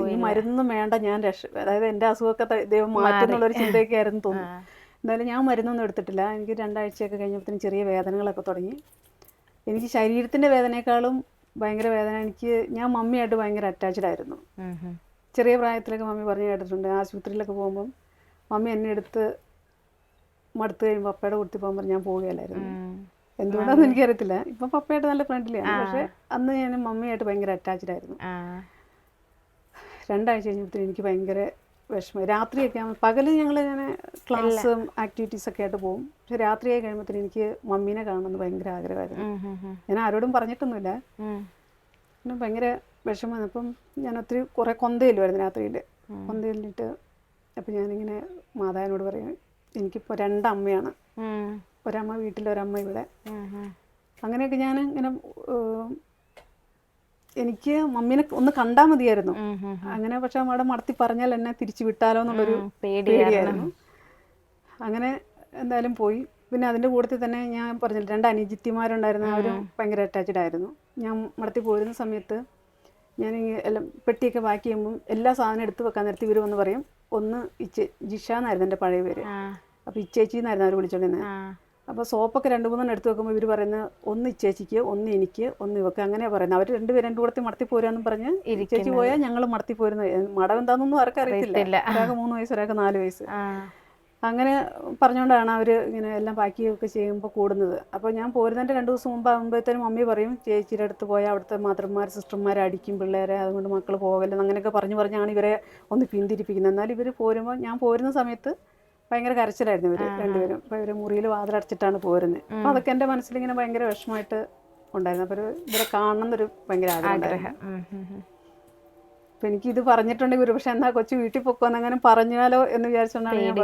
B: ഈ മരുന്നൊന്നും വേണ്ട, ഞാൻ അതായത് എൻ്റെ അസുഖമൊക്കെ ദൈവം മാറ്റുന്നുള്ളൊരു ചിന്തയൊക്കെ ആയിരുന്നു തോന്നുന്നു. എന്തായാലും ഞാൻ മരുന്നൊന്നും എടുത്തിട്ടില്ല. എനിക്ക് 2 ആഴ്ചയൊക്കെ കഴിഞ്ഞപ്പോഴത്തേനും ചെറിയ വേദനകളൊക്കെ തുടങ്ങി. എനിക്ക് ശരീരത്തിൻ്റെ വേദനയേക്കാളും ഭയങ്കര വേദന ഞാൻ മമ്മിയായിട്ട് ഭയങ്കര അറ്റാച്ച്ഡ് ആയിരുന്നു. ചെറിയ പ്രായത്തിലൊക്കെ മമ്മി പറഞ്ഞു കേട്ടിട്ടുണ്ട്, ആശുപത്രിയിലൊക്കെ പോകുമ്പം മമ്മി എന്നെ എടുത്ത് മടുത്ത് കഴിയുമ്പോൾ പപ്പയുടെ കൂട്ടി പോകുമ്പോൾ ഞാൻ പോവുകയല്ലായിരുന്നു. എന്തുകൊണ്ടാണെന്ന് എനിക്കറിയത്തില്ല. ഇപ്പം പപ്പയായിട്ട് നല്ല ഫ്രണ്ട്ലിയാണ്, പക്ഷേ അന്ന് ഞാൻ മമ്മിയായിട്ട് ഭയങ്കര അറ്റാച്ച്ഡ് ആയിരുന്നു. 2 ആഴ്ച കഴിഞ്ഞപ്പോഴത്തേനും എനിക്ക് ഭയങ്കര വിഷമം. രാത്രിയൊക്കെ പകൽ ഞങ്ങൾ ഇങ്ങനെ ക്ലാസ്സും ആക്ടിവിറ്റീസൊക്കെ ആയിട്ട് പോകും, പക്ഷെ രാത്രിയായി കഴിയുമ്പോഴത്തേനും എനിക്ക് മമ്മീനെ കാണണമെന്ന് ഭയങ്കര ആഗ്രഹമായിരുന്നു. ഞാൻ ആരോടും പറഞ്ഞിട്ടൊന്നുമില്ല, പിന്നെ ഭയങ്കര വിഷമം. അപ്പം ഞാൻ കുറേ കൊന്തയിലുമായിരുന്നു രാത്രിയിൽ. കൊന്തയിലിട്ട് അപ്പം ഞാനിങ്ങനെ മാതാവിനോട് പറയും എനിക്കിപ്പോൾ 2 അമ്മയാണ്, ഒരമ്മ വീട്ടിൽ ഒരമ്മ ഇവിടെ. അങ്ങനെയൊക്കെ ഞാൻ ഇങ്ങനെ എനിക്ക് മമ്മീനെ ഒന്ന് കണ്ടാൽ മതിയായിരുന്നു. അങ്ങനെ പക്ഷെ അവിടെ മടത്തി പറഞ്ഞാൽ എന്നെ തിരിച്ചു വിട്ടാലോ എന്നുള്ളൊരു പേടിയായിരുന്നു. അങ്ങനെ എന്തായാലും പോയി. പിന്നെ അതിൻ്റെ കൂട്ടത്തിൽ തന്നെ ഞാൻ പറഞ്ഞില്ല 2 അനുജിത്തിമാരുണ്ടായിരുന്നു, അവരും ഭയങ്കര അറ്റാച്ച്ഡ് ആയിരുന്നു. ഞാൻ മടത്തി പോരുന്ന സമയത്ത് ഞാൻ എല്ലാം പെട്ടിയൊക്കെ പാക്ക് ചെയ്യുമ്പം എല്ലാ സാധനം എടുത്ത് വെക്കാൻ നേരത്തെ ഇവർ വന്ന് പറയും, ഒന്ന് ജിഷ എന്നായിരുന്നു എൻ്റെ പഴയ പേര്, അപ്പോൾ ഇച്ചേച്ചി എന്നായിരുന്നു അവർ വിളിച്ചോണ്ടിരുന്നത്. അപ്പോൾ സോപ്പൊക്കെ 2-3 എടുത്ത് വെക്കുമ്പോൾ ഇവർ പറയുന്നത് ഒന്ന് ഇച്ചേച്ചിക്ക്, ഒന്ന് എനിക്ക്, ഒന്ന് ഇവക്ക്, അങ്ങനെയാണ് പറയുന്നത്. അവർ 2 പേരും എൻ്റെ കൂടത്തിൽ മടത്തി പോരാന്നും പറഞ്ഞ് ഇച്ചേച്ചി പോയാൽ ഞങ്ങൾ മടത്തി പോരുന്നത്. മടം എന്താണെന്നൊന്നും ആർക്കും അറിയത്തില്ല. ഒരാൾക്ക് 3 വയസ്സ്, ഒരാൾക്ക് 4 വയസ്സ്. അങ്ങനെ പറഞ്ഞുകൊണ്ടാണ് അവർ ഇങ്ങനെ എല്ലാം പാക്കിയൊക്കെ ചെയ്യുമ്പോൾ കൂടുന്നത്. അപ്പോൾ ഞാൻ പോരുന്നതിൻ്റെ 2 ദിവസം മുമ്പാകുമ്പോഴത്തേനും മമ്മി പറയും ചേച്ചിയുടെ അടുത്ത് പോയാൽ അവിടുത്തെ മദർമാർ സിസ്റ്റർമാർ അടിക്കും പിള്ളേരെ, അതുകൊണ്ട് മക്കൾ പോകല്ലെന്ന് അങ്ങനെയൊക്കെ പറഞ്ഞാണ് ഇവരെ ഒന്ന് പിന്തിരിപ്പിക്കുന്നത്. എന്നാൽ ഇവർ പോരുമ്പോൾ ഞാൻ പോരുന്ന സമയത്ത് ഭയങ്കര കരച്ചിലായിരുന്നു ഇവർ 2 പേരും. അപ്പോൾ ഇവർ മുറിയിൽ വാതിലടച്ചിട്ടാണ് പോരുന്നത്. അപ്പോൾ അതൊക്കെ എൻ്റെ മനസ്സിലിങ്ങനെ ഭയങ്കര വിഷമമായിട്ട് ഉണ്ടായിരുന്നു. അപ്പോൾ ഇവരെ കാണണം എന്നൊരു ഭയങ്കര ആഗ്രഹം. അപ്പം എനിക്കിത് പറഞ്ഞിട്ടുണ്ടെങ്കിൽ ഒരു പക്ഷേ എന്നാ കൊച്ചു വീട്ടിൽ പൊക്കോന്ന് അങ്ങനെ പറഞ്ഞാലോ എന്ന് വിചാരിച്ചുകൊണ്ടാണ് ഞാൻ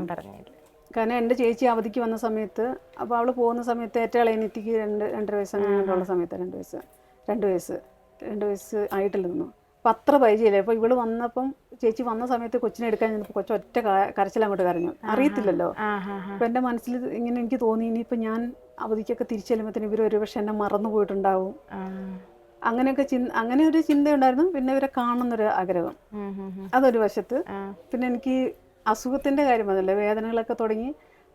B: പറയുന്നത്. കാരണം എൻ്റെ ചേച്ചി അവധിക്ക് വന്ന സമയത്ത്, അപ്പോൾ അവൾ പോകുന്ന സമയത്ത് ഏറ്റവും ഇളയനിത്തിക്ക് 2-2.5 വയസ്സ് അങ്ങനെയുള്ള സമയത്ത് 2 വയസ്സ് ആയിട്ടില്ല നിന്നു. അപ്പം അത്ര പരിചയമില്ല. അപ്പോൾ ഇവള് വന്നപ്പം ചേച്ചി വന്ന സമയത്ത് കൊച്ചിനെ എടുക്കാൻ ചെന്നപ്പോൾ കൊച്ചു ഒറ്റ കരച്ചിൽ അങ്ങോട്ട് കരഞ്ഞു, അറിയത്തില്ലല്ലോ. അപ്പം എൻ്റെ മനസ്സിൽ ഇങ്ങനെ എനിക്ക് തോന്നി ഇനിയിപ്പോൾ ഞാൻ അവധിക്കൊക്കെ തിരിച്ചു ചെല്ലുമ്പോഴത്തേന് ഇവർ ഒരു പക്ഷെ എന്നെ മറന്നു പോയിട്ടുണ്ടാവും, അങ്ങനെയൊക്കെ അങ്ങനെ ഒരു ചിന്തയുണ്ടായിരുന്നു. പിന്നെ ഇവരെ കാണുന്നൊരു ആഗ്രഹം, അതൊരു വശത്ത്. പിന്നെ എനിക്ക് അസുഖത്തിൻ്റെ കാര്യം അതല്ലേ, വേദനകളൊക്കെ തുടങ്ങി,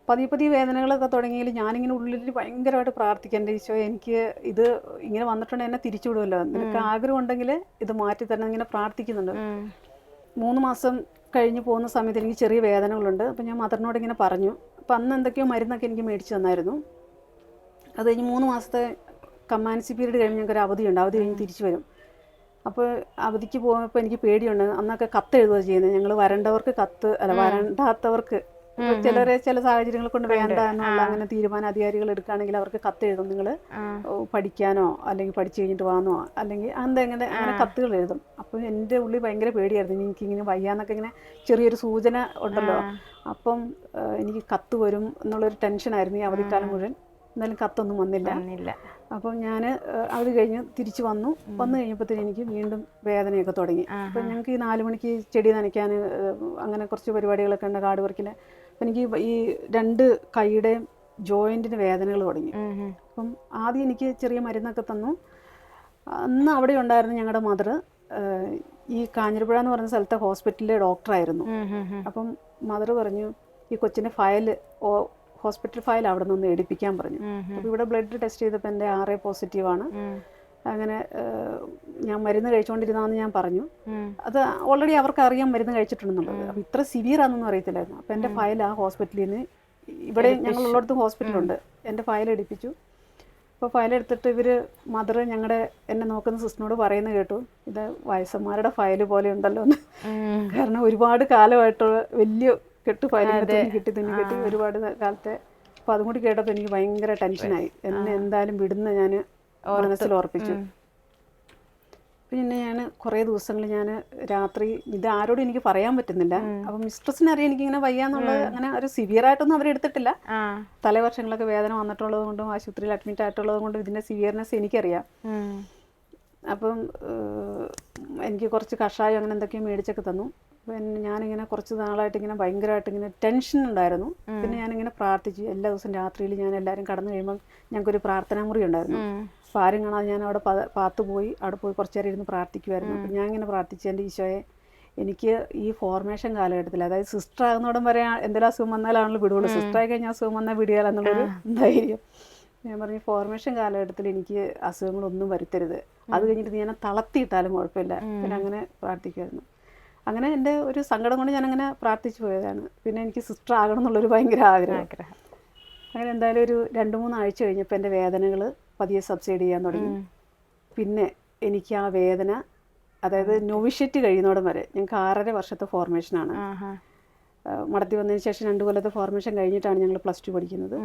B: പതിയെ വേദനകളൊക്കെ തുടങ്ങിയെങ്കിൽ ഞാനിങ്ങനെ ഉള്ളിൽ ഭയങ്കരമായിട്ട് പ്രാർത്ഥിക്കാം, എൻ്റെ ഈശോ എനിക്ക് ഇത് ഇങ്ങനെ വന്നിട്ടുണ്ടെങ്കിൽ എന്നെ തിരിച്ചു വിടുമല്ലോ, നിനക്ക് ആഗ്രഹം ഉണ്ടെങ്കിൽ ഇത് മാറ്റി തരണം, ഇങ്ങനെ പ്രാർത്ഥിക്കുന്നുണ്ട്. 3 മാസം കഴിഞ്ഞ് പോകുന്ന സമയത്ത് എനിക്ക് ചെറിയ വേദനകളുണ്ട്. അപ്പം ഞാൻ മദറിനോട് ഇങ്ങനെ പറഞ്ഞു. അപ്പം അന്ന് എന്തൊക്കെയോ മരുന്നൊക്കെ എനിക്ക് മേടിച്ച് തന്നായിരുന്നു. അത് കഴിഞ്ഞ് 3 മാസത്തെ കമ്മാൻസി പീരീഡ് കഴിഞ്ഞ് ഞങ്ങൾക്കൊരു അവധിയുണ്ട്. അവധി കഴിഞ്ഞ് തിരിച്ചു വരും. അപ്പോൾ അവധിക്ക് പോകുമ്പോൾ എനിക്ക് പേടിയുണ്ട്. അന്നൊക്കെ കത്ത് എഴുതുക ചെയ്യുന്നത്. ഞങ്ങൾ വരേണ്ടവർക്ക് കത്ത്, അല്ല വരണ്ടാത്തവർക്ക്, ചില സാഹചര്യങ്ങൾ കൊണ്ട് വേണ്ട എന്നുള്ള അങ്ങനെ തീരുമാനം അധികാരികൾ എടുക്കുകയാണെങ്കിൽ അവർക്ക് കത്ത് എഴുതും. നിങ്ങൾ പഠിക്കാനോ അല്ലെങ്കിൽ പഠിച്ചു കഴിഞ്ഞിട്ട് വാന്നോ അല്ലെങ്കിൽ അങ്ങനെ കത്തുകൾ എഴുതും. അപ്പോൾ എൻ്റെ ഉള്ളിൽ ഭയങ്കര പേടിയായിരുന്നു. എനിക്കിങ്ങനെ വയ്യാന്നൊക്കെ ഇങ്ങനെ ചെറിയൊരു സൂചന ഉണ്ടല്ലോ. അപ്പം എനിക്ക് കത്ത് വരും എന്നുള്ളൊരു ടെൻഷനായിരുന്നു ഈ അവധിക്കാലം മുഴുവൻ. എന്നാലും കത്തൊന്നും വന്നില്ല. അപ്പം ഞാൻ അത് കഴിഞ്ഞ് തിരിച്ച് വന്നു കഴിഞ്ഞപ്പോഴത്തേന് എനിക്ക് വീണ്ടും വേദനയൊക്കെ തുടങ്ങി. അപ്പം ഞങ്ങൾക്ക് ഈ 4 മണിക്ക് ചെടി നനയ്ക്കാൻ അങ്ങനെ കുറച്ച് പരിപാടികളൊക്കെ ഉണ്ട് കാട് പറിക്കൽ. അപ്പം എനിക്ക് ഈ 2 കൈയുടെയും ജോയിൻറ്റിന് വേദനകൾ തുടങ്ങി. അപ്പം ആദ്യം എനിക്ക് ചെറിയ മരുന്നൊക്കെ തന്നു. അന്ന് അവിടെ ഉണ്ടായിരുന്ന ഞങ്ങളുടെ മദർ ഈ കാഞ്ഞിരപ്പുഴ എന്ന് പറയുന്ന സ്ഥലത്തെ ഹോസ്പിറ്റലിലെ ഡോക്ടറായിരുന്നു. അപ്പം മദർ പറഞ്ഞു ഈ കൊച്ചിൻ്റെ ഫയൽ, ഹോസ്പിറ്റൽ ഫയൽ അവിടെ നിന്ന് എടുപ്പിക്കാൻ പറഞ്ഞു. അപ്പോൾ ഇവിടെ ബ്ലഡ് ടെസ്റ്റ് ചെയ്തപ്പോൾ എൻ്റെ RA പോസിറ്റീവാണ്. അങ്ങനെ ഞാൻ മരുന്ന് കഴിച്ചുകൊണ്ടിരുന്നതെന്ന് ഞാൻ പറഞ്ഞു. അത് ഓൾറെഡി അവർക്ക് അറിയാം മരുന്ന് കഴിച്ചിട്ടുണ്ടെന്നുള്ളത്. അപ്പോൾ ഇത്ര സിവിയർ ആണെന്നൊന്നും അറിയത്തില്ലായിരുന്നു. അപ്പോൾ എൻ്റെ ഫയൽ ആ ഹോസ്പിറ്റലിൽ നിന്ന്, ഇവിടെ ഞങ്ങളുള്ളിടത്തും ഹോസ്പിറ്റലുണ്ട്, എൻ്റെ ഫയൽ എടുപ്പിച്ചു. അപ്പോൾ ഫയൽ എടുത്തിട്ട് മദർ എന്നെ നോക്കുന്ന സിസ്റ്ററിനോട് പറയുന്നത് കേട്ടു, ഇത് വയസ്സന്മാരുടെ ഫയൽ പോലെ ഉണ്ടല്ലോ എന്ന്. കാരണം ഒരുപാട് കാലമായിട്ടുള്ള വലിയ കെട്ട് ഫയലിൽ തുന്നി കെട്ടി ഒരുപാട് കാലത്തെ. അപ്പോൾ അതും കൂടി കേട്ടപ്പോൾ എനിക്ക് ഭയങ്കര ടെൻഷനായി. എന്നെ എന്തായാലും വിടുന്ന ഞാൻ മനസ്സിൽ ഉറപ്പിച്ചു. പിന്നെ ഞാൻ കുറേ ദിവസങ്ങൾ ഞാൻ രാത്രി ഇത് ആരോടും എനിക്ക് പറയാൻ പറ്റുന്നില്ല. അപ്പം മിസ്ട്രസിനെ അറിയാം എനിക്കിങ്ങനെ വയ്യാന്നുള്ളത്. അങ്ങനെ ഒരു സിവിയറായിട്ടൊന്നും അവരെടുത്തിട്ടില്ല. തലവർഷങ്ങളൊക്കെ വേദന വന്നിട്ടുള്ളത് കൊണ്ടും ആശുപത്രിയിൽ അഡ്മിറ്റ് ആയിട്ടുള്ളത് കൊണ്ടും ഇതിൻ്റെ സിവിയർനെസ് എനിക്കറിയാം. അപ്പം എനിക്ക് കുറച്ച് കഷായം അങ്ങനെ എന്തൊക്കെയോ മേടിച്ചൊക്കെ തന്നു. പിന്നെ ഞാനിങ്ങനെ കുറച്ച് നാളായിട്ട് ഇങ്ങനെ ഭയങ്കരമായിട്ട് ഇങ്ങനെ ടെൻഷൻ ഉണ്ടായിരുന്നു. പിന്നെ ഞാനിങ്ങനെ പ്രാർത്ഥിച്ചു. എല്ലാ ദിവസവും രാത്രിയിൽ ഞാൻ എല്ലാവരും കടന്നു കഴിയുമ്പോൾ ഞങ്ങൾക്കൊരു പ്രാർത്ഥനാ മുറി ഉണ്ടായിരുന്നു. അപ്പോൾ ആരും കാണാതെ ഞാൻ അവിടെ പോയി അവിടെ പോയി കുറച്ച് നേരം ഇരുന്ന് പ്രാർത്ഥിക്കുമായിരുന്നു. അപ്പം ഞാൻ ഇങ്ങനെ പ്രാർത്ഥിച്ചു, എൻ്റെ ഈശോയെ എനിക്ക് ഈ ഫോർമേഷൻ കാലഘട്ടത്തിൽ, അതായത് സിസ്റ്റർ ആകുന്നോടം വരെ എന്തെങ്കിലും അസുഖം വന്നാലാണല്ലോ വിടുകയുള്ളൂ. സിസ്റ്ററായി കഴിഞ്ഞാൽ അസുഖം വന്നാൽ വിടുകയെന്നുള്ളൊരു ധൈര്യം. ഞാൻ പറഞ്ഞു ഫോർമേഷൻ കാലഘട്ടത്തിൽ എനിക്ക് അസുഖങ്ങളൊന്നും വരുത്തരുത്. അത് കഴിഞ്ഞിട്ട് ഞാൻ തളർത്തിയിട്ടാലും കുഴപ്പമില്ല. പിന്നെ അങ്ങനെ പ്രാർത്ഥിക്കുമായിരുന്നു. അങ്ങനെ എൻ്റെ ഒരു സങ്കടം കൊണ്ട് ഞാനങ്ങനെ പ്രാർത്ഥിച്ചു പോയതാണ്. പിന്നെ എനിക്ക് സിസ്റ്റർ ആകണം എന്നുള്ളൊരു ഭയങ്കര ആഗ്രഹം. അങ്ങനെ എന്തായാലും ഒരു 2-3 ആഴ്ച കഴിഞ്ഞപ്പോൾ എൻ്റെ വേദനകൾ പതിയെ സബ്സൈഡ് ചെയ്യാൻ തുടങ്ങി. പിന്നെ എനിക്ക് ആ വേദന, അതായത് നോവിഷ്യറ്റ് കഴിയുന്നോടം വരെ, ഞങ്ങൾക്ക് 6.5 വർഷത്തെ ഫോർമേഷനാണ്. മടത്തി വന്നതിന് ശേഷം 2 കൊല്ലത്തെ ഫോർമേഷൻ കഴിഞ്ഞിട്ടാണ് ഞങ്ങൾ +2 പഠിക്കുന്നത്.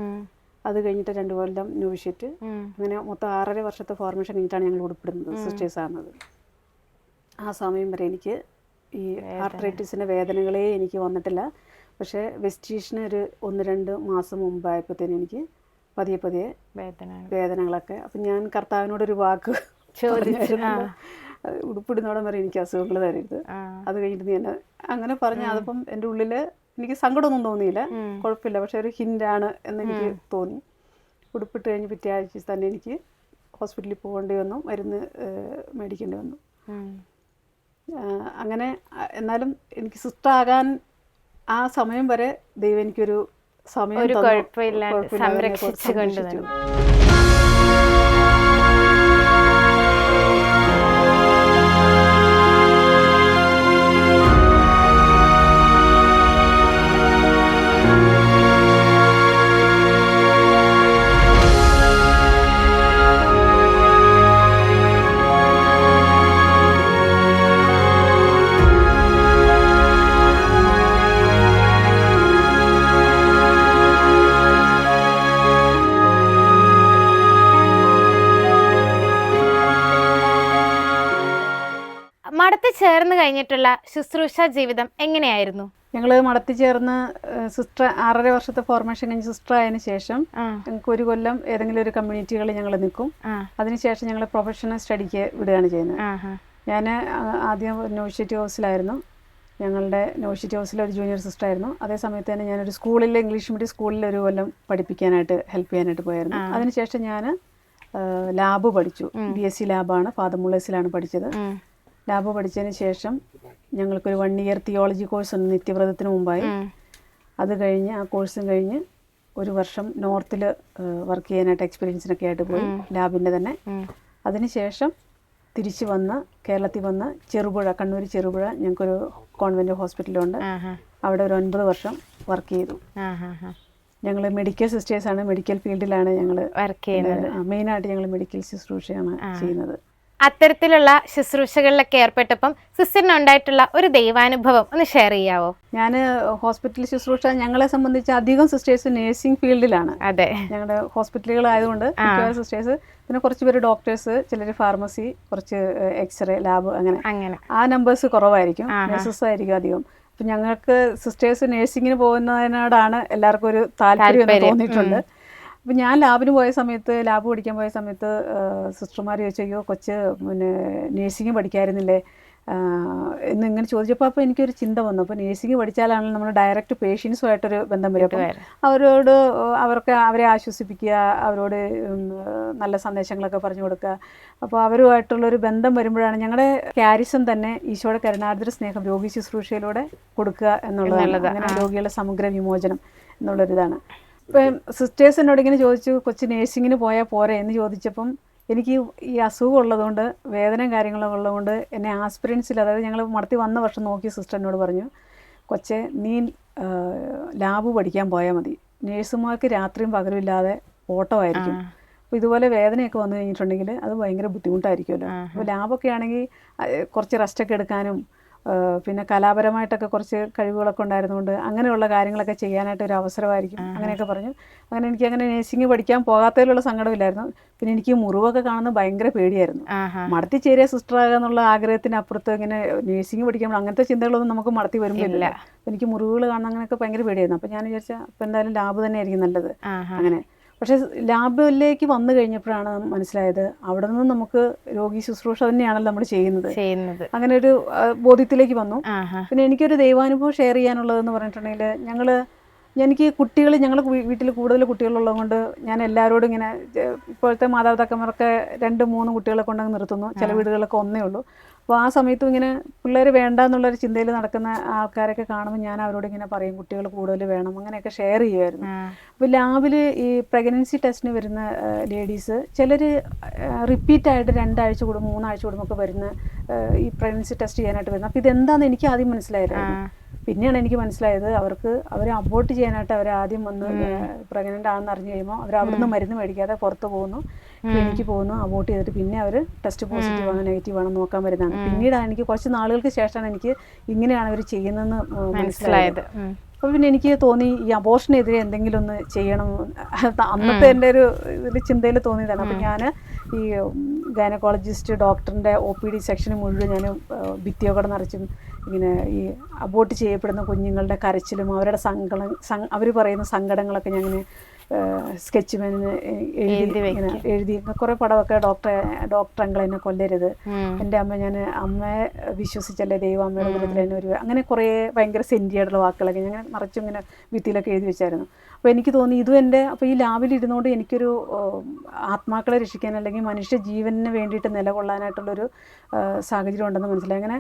B: അത് കഴിഞ്ഞിട്ട് 2 കൊല്ലം നോവിഷ്യറ്റ്, അങ്ങനെ മൊത്തം 6.5 വർഷത്തെ ഫോർമേഷൻ കഴിഞ്ഞിട്ടാണ് ഞങ്ങൾ ഉൾപ്പെടുന്നത്, സിസ്റ്റേഴ്സ് ആകുന്നത്. ആ സമയം വരെ എനിക്ക് ഈ ആർത്രൈറ്റിസിൻ്റെ വേദനകളേ എനിക്ക് വന്നിട്ടില്ല. പക്ഷേ വെസ്റ്റീഷന് ഒരു 1-2 മാസം മുമ്പായപ്പോഴത്തേനും എനിക്ക് പതിയെ വേദനകളൊക്കെ. അപ്പം ഞാൻ കർത്താവിനോടൊരു വാക്ക് ചോദിച്ചിരുന്നു, ഉടുപ്പിടുന്നോടം വരെ എനിക്ക് അസുഖങ്ങൾ തരരുത്. അത് കഴിഞ്ഞിട്ട് നീ എന്നെ അങ്ങനെ പറഞ്ഞു. അതിപ്പം എൻ്റെ ഉള്ളിൽ എനിക്ക് സങ്കടമൊന്നും തോന്നിയില്ല, കുഴപ്പമില്ല. പക്ഷെ ഒരു ഹിൻ്റാണ് എന്നെനിക്ക് തോന്നി. ഉടുപ്പിട്ട് കഴിഞ്ഞ് പിറ്റേ ആഴ്ച തന്നെ എനിക്ക് ഹോസ്പിറ്റലിൽ പോകേണ്ടി വന്നു, മരുന്ന് മേടിക്കേണ്ടി വന്നു. അങ്ങനെ എന്നാലും എനിക്ക് സിസ്റ്റർ ആകാൻ ആ സമയം വരെ ദൈവം എനിക്കൊരു സമയം സംരക്ഷിച്ചു.
A: മടത്തി ചേർന്ന് കഴിഞ്ഞിട്ടുള്ള ശുശ്രൂഷ ജീവിതം എങ്ങനെയായിരുന്നു?
B: ഞങ്ങൾ മടത്തി ചേർന്ന് സിസ്റ്റർ 6.5 വർഷത്തെ ഫോർമേഷൻ കഴിഞ്ഞ് സിസ്റ്റർ ആയതിനു ശേഷം ഞങ്ങൾക്ക് 1 കൊല്ലം ഏതെങ്കിലും ഒരു കമ്മ്യൂണിറ്റികളിൽ ഞങ്ങൾ നിൽക്കും. അതിനുശേഷം ഞങ്ങൾ പ്രൊഫഷണൽ സ്റ്റഡിക്ക് വിടുകയാണ് ചെയ്യുന്നത്. ഞാൻ ആദ്യം നോവിഷ്യറ്റ് ഹൗസിലായിരുന്നു. ഞങ്ങളുടെ നോവിഷ്യറ്റ് ഹൗസിൽ ഒരു ജൂനിയർ സിസ്റ്റർ ആയിരുന്നു. അതേ സമയത്ത് തന്നെ ഞാനൊരു സ്കൂളിൽ, ഇംഗ്ലീഷ് മീഡിയം സ്കൂളിൽ 1 കൊല്ലം പഠിപ്പിക്കാനായിട്ട് ഹെൽപ്പ് ചെയ്യാനായിട്ട് പോയായിരുന്നു. അതിനുശേഷം ഞാൻ ലാബ് പഠിച്ചു. BSc ലാബാണ്, ഫാദർ മുള്ളേഴ്സിലാണ് പഠിച്ചത്. ലാബ് പഠിച്ചതിന് ശേഷം ഞങ്ങൾക്കൊരു 1 ഇയർ തിയോളജി കോഴ്സ് ഉണ്ട് നിത്യവ്രതത്തിന് മുമ്പായി. അത് കഴിഞ്ഞ് ആ കോഴ്സും കഴിഞ്ഞ് 1 വർഷം നോർത്തിൽ വർക്ക് ചെയ്യാനായിട്ട് എക്സ്പീരിയൻസിനൊക്കെ ആയിട്ട് പോയി, ലാബിൻ്റെ തന്നെ. അതിനുശേഷം തിരിച്ച് വന്ന് കേരളത്തിൽ വന്ന് ചെറുപുഴ, കണ്ണൂർ ചെറുപുഴ ഞങ്ങൾക്കൊരു കോൺവെൻറ്റ് ഹോസ്പിറ്റലുണ്ട്. അവിടെ ഒരു 9 വർഷം വർക്ക് ചെയ്തു. ഞങ്ങൾ മെഡിക്കൽ സിസ്റ്റേഴ്സാണ്, മെഡിക്കൽ ഫീൽഡിലാണ് ഞങ്ങൾ
A: വർക്ക് ചെയ്യുന്നത്.
B: മെയിനായിട്ട് ഞങ്ങൾ മെഡിക്കൽ ശുശ്രൂഷയാണ് ചെയ്യുന്നത്.
A: അത്തരത്തിലുള്ള ശുശ്രൂഷകളിലൊക്കെ ഏർപ്പെട്ടപ്പം സിസ്റ്ററിന് ഉണ്ടായിട്ടുള്ള ഒരു ദൈവാനുഭവം ഒന്ന് ഷെയർ ചെയ്യാവോ?
B: ഞാൻ ഹോസ്പിറ്റൽ ശുശ്രൂഷ, ഞങ്ങളെ സംബന്ധിച്ച് അധികം സിസ്റ്റേഴ്സ് നേഴ്സിംഗ് ഫീൽഡിലാണ്.
A: അതെ,
B: ഞങ്ങളുടെ ഹോസ്പിറ്റലുകളായതുകൊണ്ട് മിക്കവാറും സിസ്റ്റേഴ്സ്, പിന്നെ കുറച്ച് പേര് ഡോക്ടേഴ്സ്, ചിലർ ഫാർമസി, കുറച്ച് എക്സ്റേ ലാബ്, അങ്ങനെ ആ നമ്പേഴ്സ് കുറവായിരിക്കും. നഴ്സസ് ആയിരിക്കും അധികം. അപ്പം ഞങ്ങൾക്ക് സിസ്റ്റേഴ്സ് നേഴ്സിങ്ങിന് പോകുന്നതിനോടാണ് എല്ലാവർക്കും ഒരു താല്പര്യം എന്ന് തോന്നിയിട്ടുണ്ട്. അപ്പം ഞാൻ ലാബിന് പോയ സമയത്ത്, ലാബ് പഠിക്കാൻ പോയ സമയത്ത് സിസ്റ്റർമാർ ചോദിച്ചു, അയ്യോ കൊച്ച് പിന്നെ നേഴ്സിംഗ് പഠിക്കായിരുന്നില്ലേ എന്ന് ഇങ്ങനെ ചോദിച്ചപ്പോൾ അപ്പോൾ എനിക്കൊരു ചിന്ത വന്നു. അപ്പോൾ നേഴ്സിംഗ് പഠിച്ചാലാണല്ലോ നമ്മൾ ഡയറക്റ്റ് പേഷ്യൻസുമായിട്ടൊരു ബന്ധം വരും. അപ്പം അവരെ ആശ്വസിപ്പിക്കുക, അവരോട് നല്ല സന്ദേശങ്ങളൊക്കെ പറഞ്ഞു കൊടുക്കുക. അപ്പോൾ അവരുമായിട്ടുള്ളൊരു ബന്ധം വരുമ്പോഴാണ് ഞങ്ങളുടെ ക്യാരിസം തന്നെ ഈശോയുടെ കരുണാർദ്ര സ്നേഹം രോഗി ശുശ്രൂഷയിലൂടെ കൊടുക്കുക എന്നുള്ളതാണ്. അങ്ങനെ രോഗികളുടെ സമഗ്ര വിമോചനം എന്നുള്ളൊരിതാണ്. ഇപ്പം സിസ്റ്റേഴ്സ് എന്നോട് ഇങ്ങനെ ചോദിച്ചു, കൊച്ചു നേഴ്സിങ്ങിന് പോയാൽ പോരെ എന്ന് ചോദിച്ചപ്പം എനിക്ക് ഈ അസുഖം ഉള്ളതുകൊണ്ട്, വേദനയും കാര്യങ്ങളൊക്കെ ഉള്ളതുകൊണ്ട് എന്നെ ആസ്പിറൻസിൽ, അതായത് ഞങ്ങൾ മടത്തി വന്ന വർഷം നോക്കി സിസ്റ്റർ എന്നോട് പറഞ്ഞു, കൊച്ചെ നീ ലാബ് പഠിക്കാൻ പോയാൽ മതി, നേഴ്സുമാർക്ക് രാത്രിയും പകലും ഇല്ലാതെ ഓട്ടമായിരിക്കും. അപ്പോൾ ഇതുപോലെ വേദനയൊക്കെ വന്നു കഴിഞ്ഞിട്ടുണ്ടെങ്കിൽ അത് ഭയങ്കര ബുദ്ധിമുട്ടായിരിക്കുമല്ലോ. അപ്പോൾ ലാബൊക്കെ ആണെങ്കിൽ കുറച്ച് റെസ്റ്റൊക്കെ എടുക്കാനും പിന്നെ കലാപരമായിട്ടൊക്കെ കുറച്ച് കഴിവുകളൊക്കെ ഉണ്ടായിരുന്നുകൊണ്ട് അങ്ങനെയുള്ള കാര്യങ്ങളൊക്കെ ചെയ്യാനായിട്ട് ഒരു അവസരമായിരിക്കും, അങ്ങനെയൊക്കെ പറഞ്ഞു. അങ്ങനെ എനിക്ക് അങ്ങനെ നേഴ്സിംഗ് പഠിക്കാൻ പോകാത്തതിലുള്ള സങ്കടമില്ലായിരുന്നു. പിന്നെ എനിക്ക് മുറിവൊക്കെ കാണുന്നത് ഭയങ്കര പേടിയായിരുന്നു. മടത്തി ചേരിയ സിസ്റ്ററാകുക എന്നുള്ള ആഗ്രഹത്തിനപ്പുറത്ത് ഇങ്ങനെ നേഴ്സിംഗ് പഠിക്കാൻ അങ്ങനത്തെ ചിന്തകളൊന്നും നമുക്ക് മടത്തി വരുമ്പോഴില്ല. എനിക്ക് മുറിവുകൾ കാണുന്ന അങ്ങനെയൊക്കെ ഭയങ്കര പേടിയായിരുന്നു. അപ്പോൾ ഞാൻ വിചാരിച്ചാൽ അപ്പോൾ എന്തായാലും ലാബ് തന്നെ ആയിരിക്കും നല്ലത്. അങ്ങനെ പക്ഷേ ലാബിലേക്ക് വന്നു കഴിഞ്ഞപ്പോഴാണ് മനസ്സിലായത്, അവിടെ നിന്ന് നമുക്ക് രോഗി ശുശ്രൂഷ തന്നെയാണല്ലോ നമ്മൾ ചെയ്യുന്നത്. അങ്ങനെ ഒരു ബോധ്യത്തിലേക്ക് വന്നു. പിന്നെ എനിക്കൊരു ദൈവാനുഭവം ഷെയർ ചെയ്യാനുള്ളതെന്ന് പറഞ്ഞിട്ടുണ്ടെങ്കിൽ, എനിക്ക് കുട്ടികൾ, ഞങ്ങൾ വീട്ടിൽ കൂടുതൽ കുട്ടികളുള്ളത് കൊണ്ട് ഞാൻ എല്ലാവരോടും ഇങ്ങനെ, ഇപ്പോഴത്തെ മാതാപിതാക്കന്മാർക്ക് 2-3 കുട്ടികളെ കൊണ്ടങ്ങ് നിർത്തുന്നു. ചില വീടുകളിലൊക്കെ ഒന്നേ ഉള്ളൂ. അപ്പോൾ ആ സമയത്തും ഇങ്ങനെ പിള്ളേർ വേണ്ട എന്നുള്ളൊരു ചിന്തയിൽ നടക്കുന്ന ആൾക്കാരൊക്കെ കാണുമ്പോൾ ഞാൻ അവരോട് ഇങ്ങനെ പറയും, കുട്ടികൾ കൂടുതൽ വേണം, അങ്ങനെയൊക്കെ ഷെയർ ചെയ്യുമായിരുന്നു. അപ്പോൾ ലാബിൽ ഈ പ്രഗ്നൻസി ടെസ്റ്റിന് വരുന്ന ലേഡീസ് ചിലർ റിപ്പീറ്റായിട്ട് 2 ആഴ്ച കൂടും 3 ആഴ്ച കൂടുമൊക്കെ വരുന്ന ഈ പ്രഗ്നൻസി ടെസ്റ്റ് ചെയ്യാനായിട്ട് വരുന്നത്. അപ്പോൾ ഇതെന്താണെന്ന് എനിക്ക് ആദ്യം മനസ്സിലായിരുന്നു. പിന്നെയാണ് എനിക്ക് മനസ്സിലായത്, അവർ അബോർട്ട് ചെയ്യാനായിട്ട് അവർ ആദ്യം വന്ന് പ്രഗ്നൻ്റ് ആണെന്ന് അറിഞ്ഞു കഴിയുമ്പോൾ അവർ അവിടുന്ന് മരുന്ന് മേടിക്കാതെ പുറത്ത് പോകുന്നു, ക്ലിനിക്കിൽ പോകുന്നു, അബോർട്ട് ചെയ്തിട്ട് പിന്നെ അവർ ടെസ്റ്റ് പോസിറ്റീവ് ആണോ നെഗറ്റീവ് ആണോ നോക്കാൻ വരുന്നതാണ്. പിന്നീടാണ് എനിക്ക് കുറച്ച് നാളുകൾക്ക് ശേഷമാണ് എനിക്ക് ഇങ്ങനെയാണ് അവർ ചെയ്യുന്നതെന്ന് മനസ്സിലായത്. അപ്പോൾ പിന്നെ എനിക്ക് തോന്നി ഈ അബോർഷനെതിരെ എന്തെങ്കിലും ഒന്ന് ചെയ്യണം. അന്നത്തെ എൻ്റെ ഒരു ഇതിൽ ചിന്തയിൽ തോന്നിയതാണ്. അപ്പോൾ ഞാൻ ഈ ഗൈനക്കോളജിസ്റ്റ് ഡോക്ടറിൻ്റെ OPD സെക്ഷന് മുഴുവൻ ഞാൻ ഭിത്തിയൊക്കെ നിറച്ചും ഇങ്ങനെ ഈ അബോർട്ട് ചെയ്യപ്പെടുന്ന കുഞ്ഞുങ്ങളുടെ കരച്ചിലും അവരുടെ അവർ പറയുന്ന സങ്കടങ്ങളൊക്കെ ഞാൻ ഇങ്ങനെ സ്കെച്ച് പെന്നിന് എഴുതി കുറേ പടമൊക്കെ ഡോക്ടർ അങ്കിൾ എന്നെ കൊല്ലരുത്, എൻ്റെ അമ്മ, ഞാൻ അമ്മയെ വിശ്വസിച്ചല്ലേ ദൈവം അമ്മയുടെ ദൂരത്തിൽ തന്നെ ഒരു, അങ്ങനെ കുറേ ഭയങ്കര സെൻറ്റിയായിട്ടുള്ള വാക്കുകളൊക്കെ ഞാൻ നിറച്ചും ഇങ്ങനെ ഭിത്തിയിലൊക്കെ എഴുതി വെച്ചായിരുന്നു. അപ്പോൾ എനിക്ക് തോന്നി ഇതും എൻ്റെ, അപ്പോൾ ഈ ലാബിൽ ഇരുന്നുകൊണ്ട് എനിക്കൊരു ആത്മാക്കളെ രക്ഷിക്കാൻ അല്ലെങ്കിൽ മനുഷ്യ ജീവന് വേണ്ടിയിട്ട് നിലകൊള്ളാനായിട്ടുള്ളൊരു സാഹചര്യം ഉണ്ടെന്ന് മനസ്സിലായി. അങ്ങനെ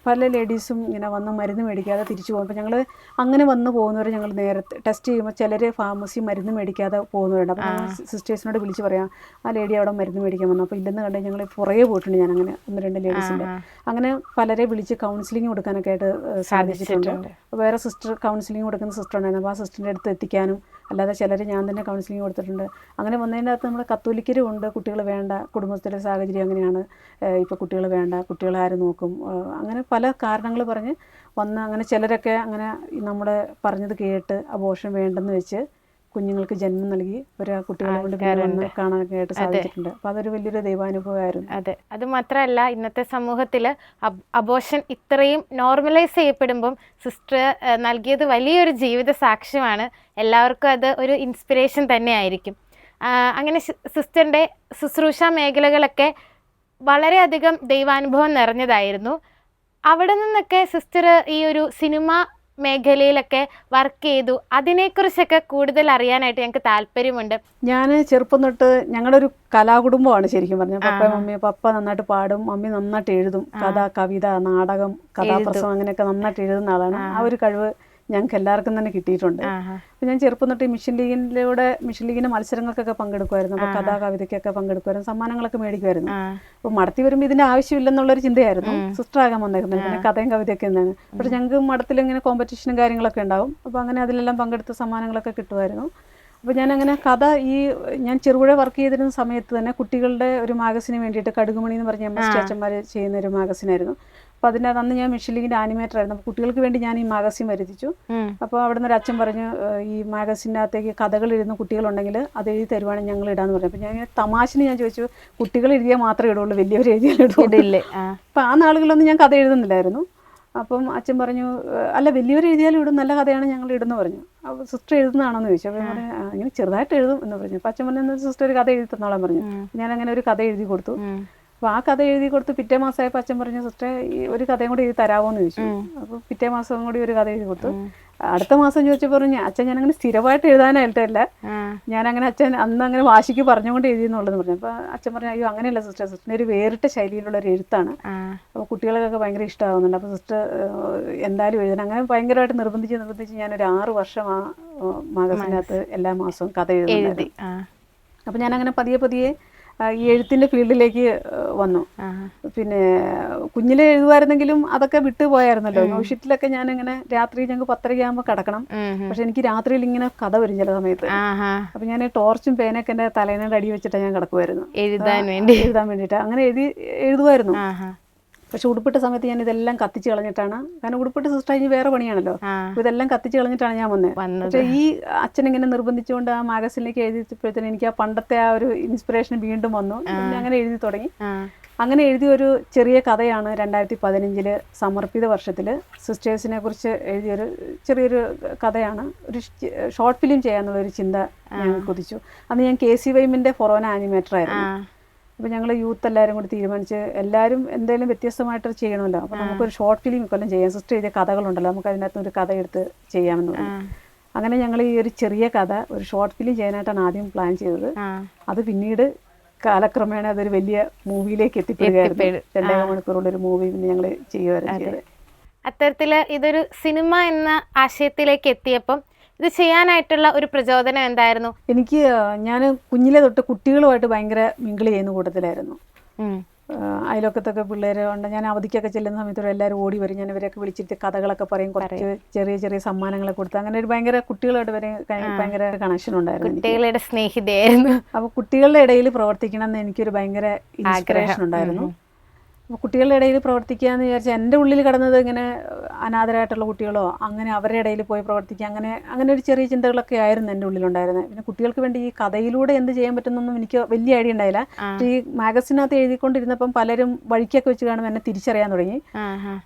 B: പല ലേഡീസും ഇങ്ങനെ വന്ന് മരുന്ന് മേടിക്കാതെ തിരിച്ചു പോകും. അപ്പോൾ ഞങ്ങൾ അങ്ങനെ വന്ന് പോകുന്നവർ ഞങ്ങൾ നേരത്തെ ടെസ്റ്റ് ചെയ്യുമ്പോൾ ചിലർ ഫാർമസി മരുന്ന് മേടിക്കാതെ പോകുന്നവരുണ്ട്. അപ്പോൾ ഞങ്ങൾ സിസ്റ്റേഴ്സിനോട് വിളിച്ച് പറയാം, ആ ലേഡി അവിടെ മരുന്ന് മേടിക്കാൻ വന്നു. അപ്പോൾ ഇല്ലെന്ന് കണ്ട് ഞങ്ങൾ പുറകെ പോയിട്ടുണ്ട്. ഞാൻ അങ്ങനെ 1-2 ലേഡീസിൻ്റെ അങ്ങനെ പലരെ വിളിച്ച് കൗൺസിലിംഗ് കൊടുക്കാനൊക്കെ ആയിട്ട് സാധിച്ചിട്ടുണ്ട്. വേറെ സിസ്റ്റർ കൗൺസിലിംഗ് കൊടുക്കുന്ന സിസ്റ്റർ ഉണ്ടായിരുന്നു. അപ്പോൾ ആ സിസ്റ്ററിൻ്റെ അടുത്ത് എത്തിക്കാനും, അല്ലാതെ ചിലർ ഞാൻ തന്നെ കൗൺസിലിംഗ് കൊടുത്തിട്ടുണ്ട്. അങ്ങനെ വന്നതിൻ്റെ അകത്ത് നമ്മുടെ കത്തോലിക്കരും ഉണ്ട്, കുട്ടികൾ വേണ്ട, കുടുംബത്തിലെ സാഹചര്യം അങ്ങനെയാണ്, ഇപ്പോൾ കുട്ടികൾ വേണ്ട, കുട്ടികളെ ആര് നോക്കും, അങ്ങനെ പല കാരണങ്ങൾ പറഞ്ഞ് വന്ന് അങ്ങനെ ചിലരൊക്കെ അങ്ങനെ നമ്മുടെ പറഞ്ഞത് കേട്ട് അബോർഷൻ വേണ്ടെന്ന് വെച്ച് കുഞ്ഞുങ്ങൾക്ക് ജന്മം നൽകി ഒരു കുട്ടികളെ കൊണ്ട് വന്ന് കാണാനൊക്കെ ആയിട്ട് സാധിച്ചിട്ടുണ്ട്. അപ്പോൾ അതൊരു വലിയൊരു ദൈവാനുഭവമായിരുന്നു.
A: അതെ, അത് മാത്രമല്ല ഇന്നത്തെ സമൂഹത്തിൽ അബോർഷൻ ഇത്രയും നോർമലൈസ് ചെയ്യപ്പെടുമ്പം സിസ്റ്റർ നൽകിയത് വലിയൊരു ജീവിത സാക്ഷ്യമാണ്. എല്ലാവർക്കും അത് ഒരു ഇൻസ്പിറേഷൻ തന്നെ ആയിരിക്കും. അങ്ങനെ സിസ്റ്ററിൻ്റെ ശുശ്രൂഷ മേഖലകളൊക്കെ വളരെയധികം ദൈവാനുഭവം നിറഞ്ഞതായിരുന്നു. അവിടെ നിന്നൊക്കെ സിസ്റ്റർ ഈ ഒരു സിനിമ മേഖലയിലൊക്കെ വർക്ക് ചെയ്തു. അതിനെക്കുറിച്ചൊക്കെ കൂടുതൽ അറിയാനായിട്ട് ഞങ്ങൾക്ക് താല്പര്യമുണ്ട്.
B: ഞാൻ ചെറുപ്പം തൊട്ട് ഞങ്ങളുടെ ഒരു കലാകുടുംബമാണ് ശരിക്കും പറഞ്ഞാൽ. പപ്പ നന്നായിട്ട് പാടും, മമ്മി നന്നായിട്ട് എഴുതും, കഥ, കവിത, നാടകം, കഥാപ്രസവം അങ്ങനെയൊക്കെ നന്നായിട്ട് എഴുതുന്ന ആളാണ്. ആ ഒരു കഴിവ് ഞങ്ങൾക്ക് എല്ലാവർക്കും തന്നെ കിട്ടിയിട്ടുണ്ട്. അപ്പോൾ ഞാൻ ചെറുപ്പം തൊട്ട് മിഷൻ ലീഗിൻ്റെ മത്സരങ്ങൾക്കൊക്കെ പങ്കെടുക്കുമായിരുന്നു. അപ്പോൾ കഥാ കവിതയ്ക്കൊക്കെ പങ്കെടുക്കുമായിരുന്നു, സമ്മാനങ്ങളൊക്കെ മേടിക്കുമായിരുന്നു. അപ്പോൾ മടത്തി വരുമ്പോൾ ഇതിൻ്റെ ആവശ്യമില്ലെന്നുള്ളൊരു ചിന്തയായിരുന്നു സിസ്റ്റർ ആകാൻ വന്നേക്കുന്നത്. പിന്നെ കഥയും കവിതയൊക്കെ എന്താണ്. പക്ഷേ ഞങ്ങൾക്ക് മഠത്തിൽ ഇങ്ങനെ കോമ്പറ്റീഷനും കാര്യങ്ങളൊക്കെ ഉണ്ടാവും. അപ്പോൾ അങ്ങനെ അതിലെല്ലാം പങ്കെടുത്ത സമ്മാനങ്ങളൊക്കെ കിട്ടുമായിരുന്നു. അപ്പോൾ ഞാനങ്ങനെ ഞാൻ ചെറുപുഴ വർക്ക് ചെയ്തിരുന്ന സമയത്ത് തന്നെ കുട്ടികളുടെ ഒരു മാഗസിന് വേണ്ടിയിട്ട് കടുകുമണി എന്ന് പറഞ്ഞ MST അച്ഛന്മാർ ചെയ്യുന്ന ഒരു മാഗസിനായിരുന്നു. അപ്പോൾ അതിൻ്റെ അന്ന് ഞാൻ മിഷൻ ലീഗിൻ്റെ ആനിമേറ്റർ ആയിരുന്നു. അപ്പോൾ കുട്ടികൾക്ക് വേണ്ടി ഞാൻ ഈ മാഗസിൻ വരുത്തിച്ചു. അപ്പോൾ അവിടെ നിന്ന് ഒരു അച്ഛൻ പറഞ്ഞു, ഈ മാഗസിനകത്തേക്ക് കഥകൾ എഴുതുന്ന കുട്ടികളുണ്ടെങ്കിൽ അത് എഴുതി തരുവാണെങ്കിൽ ഞങ്ങൾ ഇടാന്ന് പറഞ്ഞു. അപ്പോൾ ഞാൻ തമാശന് ഞാൻ ചോദിച്ചു, കുട്ടികൾ എഴുതിയാൽ മാത്രമേ ഇടുള്ളൂ, വലിയവർ എഴുതിയാൽ ഇടുള്ളൂ. അപ്പോൾ ആ നാളുകളിലൊന്നും ഞാൻ കഥ എഴുതുന്നില്ലായിരുന്നു. അപ്പം അച്ഛൻ പറഞ്ഞു, അല്ല വലിയവർ എഴുതിയാലും ഇടും, നല്ല കഥയാണ് ഞങ്ങൾ ഇടുന്നു പറഞ്ഞു. അപ്പോൾ സിസ്റ്റർ എഴുതുന്നതാണെന്ന് ചോദിച്ചു. അപ്പോൾ ഞാൻ പറഞ്ഞു ഇങ്ങനെ ചെറുതായിട്ട് എഴുതും എന്ന് പറഞ്ഞു. അപ്പോൾ അച്ഛൻ പറഞ്ഞു സിസ്റ്റർ ഒരു കഥ എഴുതി തന്നോളാൻ പറഞ്ഞു. ഞാൻ അങ്ങനെ ഒരു കഥ എഴുതി കൊടുത്തു. അപ്പോൾ ആ കഥ എഴുതി കൊടുത്ത് പിറ്റേ മാസമായപ്പോൾ അച്ഛൻ പറഞ്ഞു, സിസ്റ്റർ ഈ ഒരു കഥയും കൂടി എഴുതി തരാമോ എന്ന് ചോദിച്ചു. അപ്പോൾ പിറ്റേ മാസം കൂടി ഒരു കഥ എഴുതി കൊടുത്തു. അടുത്ത മാസം ചോദിച്ചപ്പോൾ പറഞ്ഞു, അച്ഛൻ ഞാനങ്ങനെ സ്ഥിരമായിട്ട് എഴുതാനായിട്ടല്ല, ഞാനങ്ങനെ അച്ഛൻ അന്ന് അങ്ങനെ വാശിക്ക് പറഞ്ഞുകൊണ്ട് എഴുതിയെന്നുള്ളതെന്ന് പറഞ്ഞു. അപ്പോൾ അച്ഛൻ പറഞ്ഞു, അയ്യോ അങ്ങനെയല്ല സിസ്റ്റർ, സിസ്റ്ററിൻ്റെ ഒരു വേറിട്ട ശൈലിയിലുള്ള ഒരു എഴുത്താണ്, അപ്പോൾ കുട്ടികൾക്കൊക്കെ ഭയങ്കര ഇഷ്ടമാകുന്നുണ്ട്, അപ്പോൾ സിസ്റ്റർ എന്തായാലും എഴുതണം. അങ്ങനെ ഭയങ്കരമായിട്ട് നിർബന്ധിച്ച് ഞാനൊരു 6 വർഷം ആ മാഗസിനകത്ത് എല്ലാ മാസവും കഥ എഴുതുന്നുണ്ട്. അപ്പോൾ ഞാനങ്ങനെ പതിയെ ഈ എഴുത്തിൻ്റെ ഫീൽഡിലേക്ക് വന്നു. പിന്നെ കുഞ്ഞിലെ എഴുതുമായിരുന്നെങ്കിലും അതൊക്കെ വിട്ടുപോയായിരുന്നല്ലോ. ന്യൂഷീറ്റിലൊക്കെ ഞാനിങ്ങനെ രാത്രി ഞങ്ങൾക്ക് 10:30 കിടക്കണം. പക്ഷെ എനിക്ക് രാത്രിയിൽ ഇങ്ങനെ കഥ വരും ചില സമയത്ത്. അപ്പൊ ഞാൻ ടോർച്ചും പേനൊക്കെ എൻ്റെ തലേനയുടെ അടി വെച്ചിട്ട് ഞാൻ കിടക്കുമായിരുന്നു എഴുതാൻ വേണ്ടിയിട്ട്. അങ്ങനെ എഴുതുമായിരുന്നു. പക്ഷെ ഉടുപ്പിട്ട സമയത്ത് ഞാൻ ഇതെല്ലാം കത്തിച്ച് കളഞ്ഞിട്ടാണ്, കാരണം ഉടുപ്പിട്ട സിസ്റ്റർ കഴിഞ്ഞ് വേറെ പണിയാണല്ലോ, അപ്പോൾ ഇതെല്ലാം കത്തിച്ച് കളഞ്ഞിട്ടാണ് ഞാൻ വന്നത്. പക്ഷേ ഈ അച്ഛനിങ്ങനെ നിർബന്ധിച്ചുകൊണ്ട് ആ മാഗസിനിലേക്ക് എഴുതിയപ്പോഴത്തേനും എനിക്ക് ആ പണ്ടത്തെ ആ ഒരു ഇൻസ്പിറേഷൻ വീണ്ടും വന്നു. അങ്ങനെ എഴുതി തുടങ്ങി. അങ്ങനെ എഴുതിയ ഒരു ചെറിയ കഥയാണ് 2015 സമർപ്പിത വർഷത്തിൽ സിസ്റ്റേഴ്സിനെ കുറിച്ച് എഴുതിയൊരു ചെറിയൊരു കഥയാണ്. ഒരു ഷോർട്ട് ഫിലിം ചെയ്യാന്നുള്ളൊരു ചിന്ത ഞാൻ കുതിച്ചു. അന്ന് ഞാൻ KCYM ഫൊറോന ആനിമേറ്റർ ആയിരുന്നു. അപ്പോൾ ഞങ്ങൾ യൂത്ത് എല്ലാവരും കൂടി തീരുമാനിച്ച് എല്ലാവരും എന്തെങ്കിലും വ്യത്യസ്തമായിട്ട് ചെയ്യണമല്ലോ, അപ്പോൾ നമുക്കൊരു ഷോർട്ട് ഫിലിം ഇക്കൊല്ലം ചെയ്യാം, സിസ്റ്റർ എഴുതിയ കഥകളുണ്ടല്ലോ, നമുക്ക് അതിനകത്ത് ഒരു കഥ എടുത്ത് ചെയ്യാമെന്ന് പറഞ്ഞു. അങ്ങനെ ഞങ്ങൾ ഈ ഒരു ചെറിയ കഥ ഒരു ഷോർട്ട് ഫിലിം ചെയ്യാനായിട്ടാണ് ആദ്യം പ്ലാൻ ചെയ്തത്. അത് പിന്നീട് കാലക്രമേണ അതൊരു വലിയ മൂവിയിലേക്ക് എത്തിപ്പെടുകയായിരുന്നു. 2.5 മണിക്കൂറുള്ളൊരു മൂവി പിന്നെ ഞങ്ങൾ ചെയ്യുമായിരുന്നു ചെയ്തത്.
A: അത്തരത്തിൽ ഇതൊരു സിനിമ എന്ന ആശയത്തിലേക്ക് എത്തിയപ്പം ഇത് ചെയ്യാനായിട്ടുള്ള ഒരു പ്രചോദനം എന്തായിരുന്നു?
B: ഞാൻ കുഞ്ഞിലെ തൊട്ട് കുട്ടികളുമായിട്ട് ഭയങ്കര മിങ്കിൾ ചെയ്യുന്ന കൂട്ടത്തിലായിരുന്നു. അയൽവക്കത്തൊക്കെ പിള്ളേർ ഉണ്ട്. ഞാൻ അവധിക്കൊക്കെ ചെല്ലുന്ന സമയത്തോടെ എല്ലാവരും ഓടി വരും. ഞാൻ ഇവരെയൊക്കെ വിളിച്ചിട്ട് കഥകളൊക്കെ പറയും, കുറച്ച് ചെറിയ ചെറിയ സമ്മാനങ്ങളൊക്കെ കൊടുത്ത് അങ്ങനെ ഒരു ഭയങ്കര കുട്ടികളായിട്ട് ഭയങ്കര കണക്ഷൻ ഉണ്ടായിരുന്നു.
A: കുട്ടികളുടെ സ്നേഹിതയായിരുന്നു.
B: അപ്പോൾ കുട്ടികളുടെ ഇടയിൽ പ്രവർത്തിക്കണം എന്ന് എനിക്കൊരു ഭയങ്കര ഇൻസ്പിറേഷൻ ഉണ്ടായിരുന്നു. അപ്പോൾ കുട്ടികളുടെ ഇടയിൽ പ്രവർത്തിക്കുക എന്ന് വിചാരിച്ചാൽ എൻ്റെ ഉള്ളിൽ കിടന്നത് ഇങ്ങനെ അനാഥരായിട്ടുള്ള കുട്ടികളോ അങ്ങനെ അവരുടെ ഇടയിൽ പോയി പ്രവർത്തിക്കുക, അങ്ങനെ ഒരു ചെറിയ ചിന്തകളൊക്കെ ആയിരുന്നു എൻ്റെ ഉള്ളിലുണ്ടായിരുന്നത്. പിന്നെ കുട്ടികൾക്ക് വേണ്ടി ഈ കഥയിലൂടെ എന്ത് ചെയ്യാൻ പറ്റുന്നൊന്നും എനിക്ക് വലിയ ഐഡിയ ഉണ്ടായില്ല. ഈ മാഗസിനകത്ത് എഴുതിക്കൊണ്ടിരുന്നപ്പം പലരും വഴിക്കൊക്കെ വെച്ച് കാണുമ്പോൾ എന്നെ തിരിച്ചറിയാൻ തുടങ്ങി.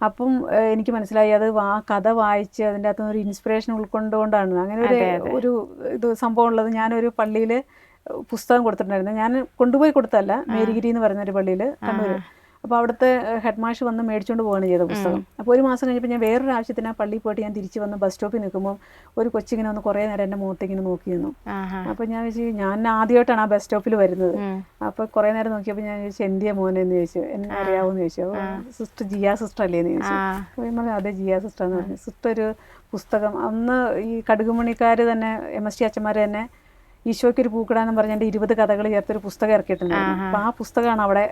B: അപ്പം എനിക്ക് മനസ്സിലായി അത് ആ കഥ വായിച്ച് അതിൻ്റെ അകത്തുനിന്ന് ഒരു ഇൻസ്പിറേഷൻ ഉൾക്കൊണ്ടുകൊണ്ടാണ് അങ്ങനെ ഒരു ഇത് സംഭവം ഉള്ളത്. ഞാനൊരു പള്ളിയിൽ പുസ്തകം കൊടുത്തിട്ടുണ്ടായിരുന്നു. ഞാൻ കൊണ്ടുപോയി കൊടുത്തല്ല, മേരിഗിരി എന്ന് പറയുന്ന ഒരു പള്ളിയിൽ കണ്ണൂർ. അപ്പോൾ അവിടുത്തെ ഹെഡ് മാഷ് വന്ന് മേടിച്ചുകൊണ്ട് പോവുകയാണ് ചെയ്ത പുസ്തകം. അപ്പോൾ ഒരു മാസം കഴിഞ്ഞപ്പോൾ ഞാൻ വേറൊരു ആവശ്യത്തിന് ആ പള്ളിയിൽ പോയിട്ട് ഞാൻ തിരിച്ച് വന്ന് ബസ് സ്റ്റോപ്പിൽ നിൽക്കുമ്പോൾ ഒരു കൊച്ചിങ്ങനെ വന്ന് കുറേ നേരം എൻ്റെ മുഖത്തേക്കിങ്ങനെ നോക്കി നിന്നു. അപ്പോൾ ഞാൻ ആദ്യമായിട്ടാണ് ആ ബസ് സ്റ്റോപ്പിൽ വരുന്നത്. അപ്പോൾ കുറേ നേരം നോക്കിയപ്പോൾ ഞാൻ ചോദിച്ചു, എന്തിയാ മോനെ എന്ന് ചോദിച്ചു, എന്നെ അറിയാവോന്ന് ചോദിച്ചു. അപ്പോൾ സിസ്റ്റർ ജിയ സിസ്റ്റർ അല്ലേ എന്ന് ചോദിച്ചു. അപ്പോൾ ഞാൻ പറഞ്ഞു അതെ ജിയ സിസ്റ്റർ എന്ന് പറഞ്ഞു. സിസ്റ്റർ ഒരു പുസ്തകം അന്ന് ഈ കടുകുമണിക്കാർ തന്നെ MST അച്ഛന്മാർ തന്നെ ഈശോയ്ക്കൊരു പൂക്കിടാന്ന് പറഞ്ഞ എൻ്റെ 20 കഥകൾ ചേർത്തൊരു പുസ്തകം ഇറക്കിയിട്ടുണ്ടായിരുന്നു. അപ്പോൾ ആ പുസ്തകമാണ് അവിടെ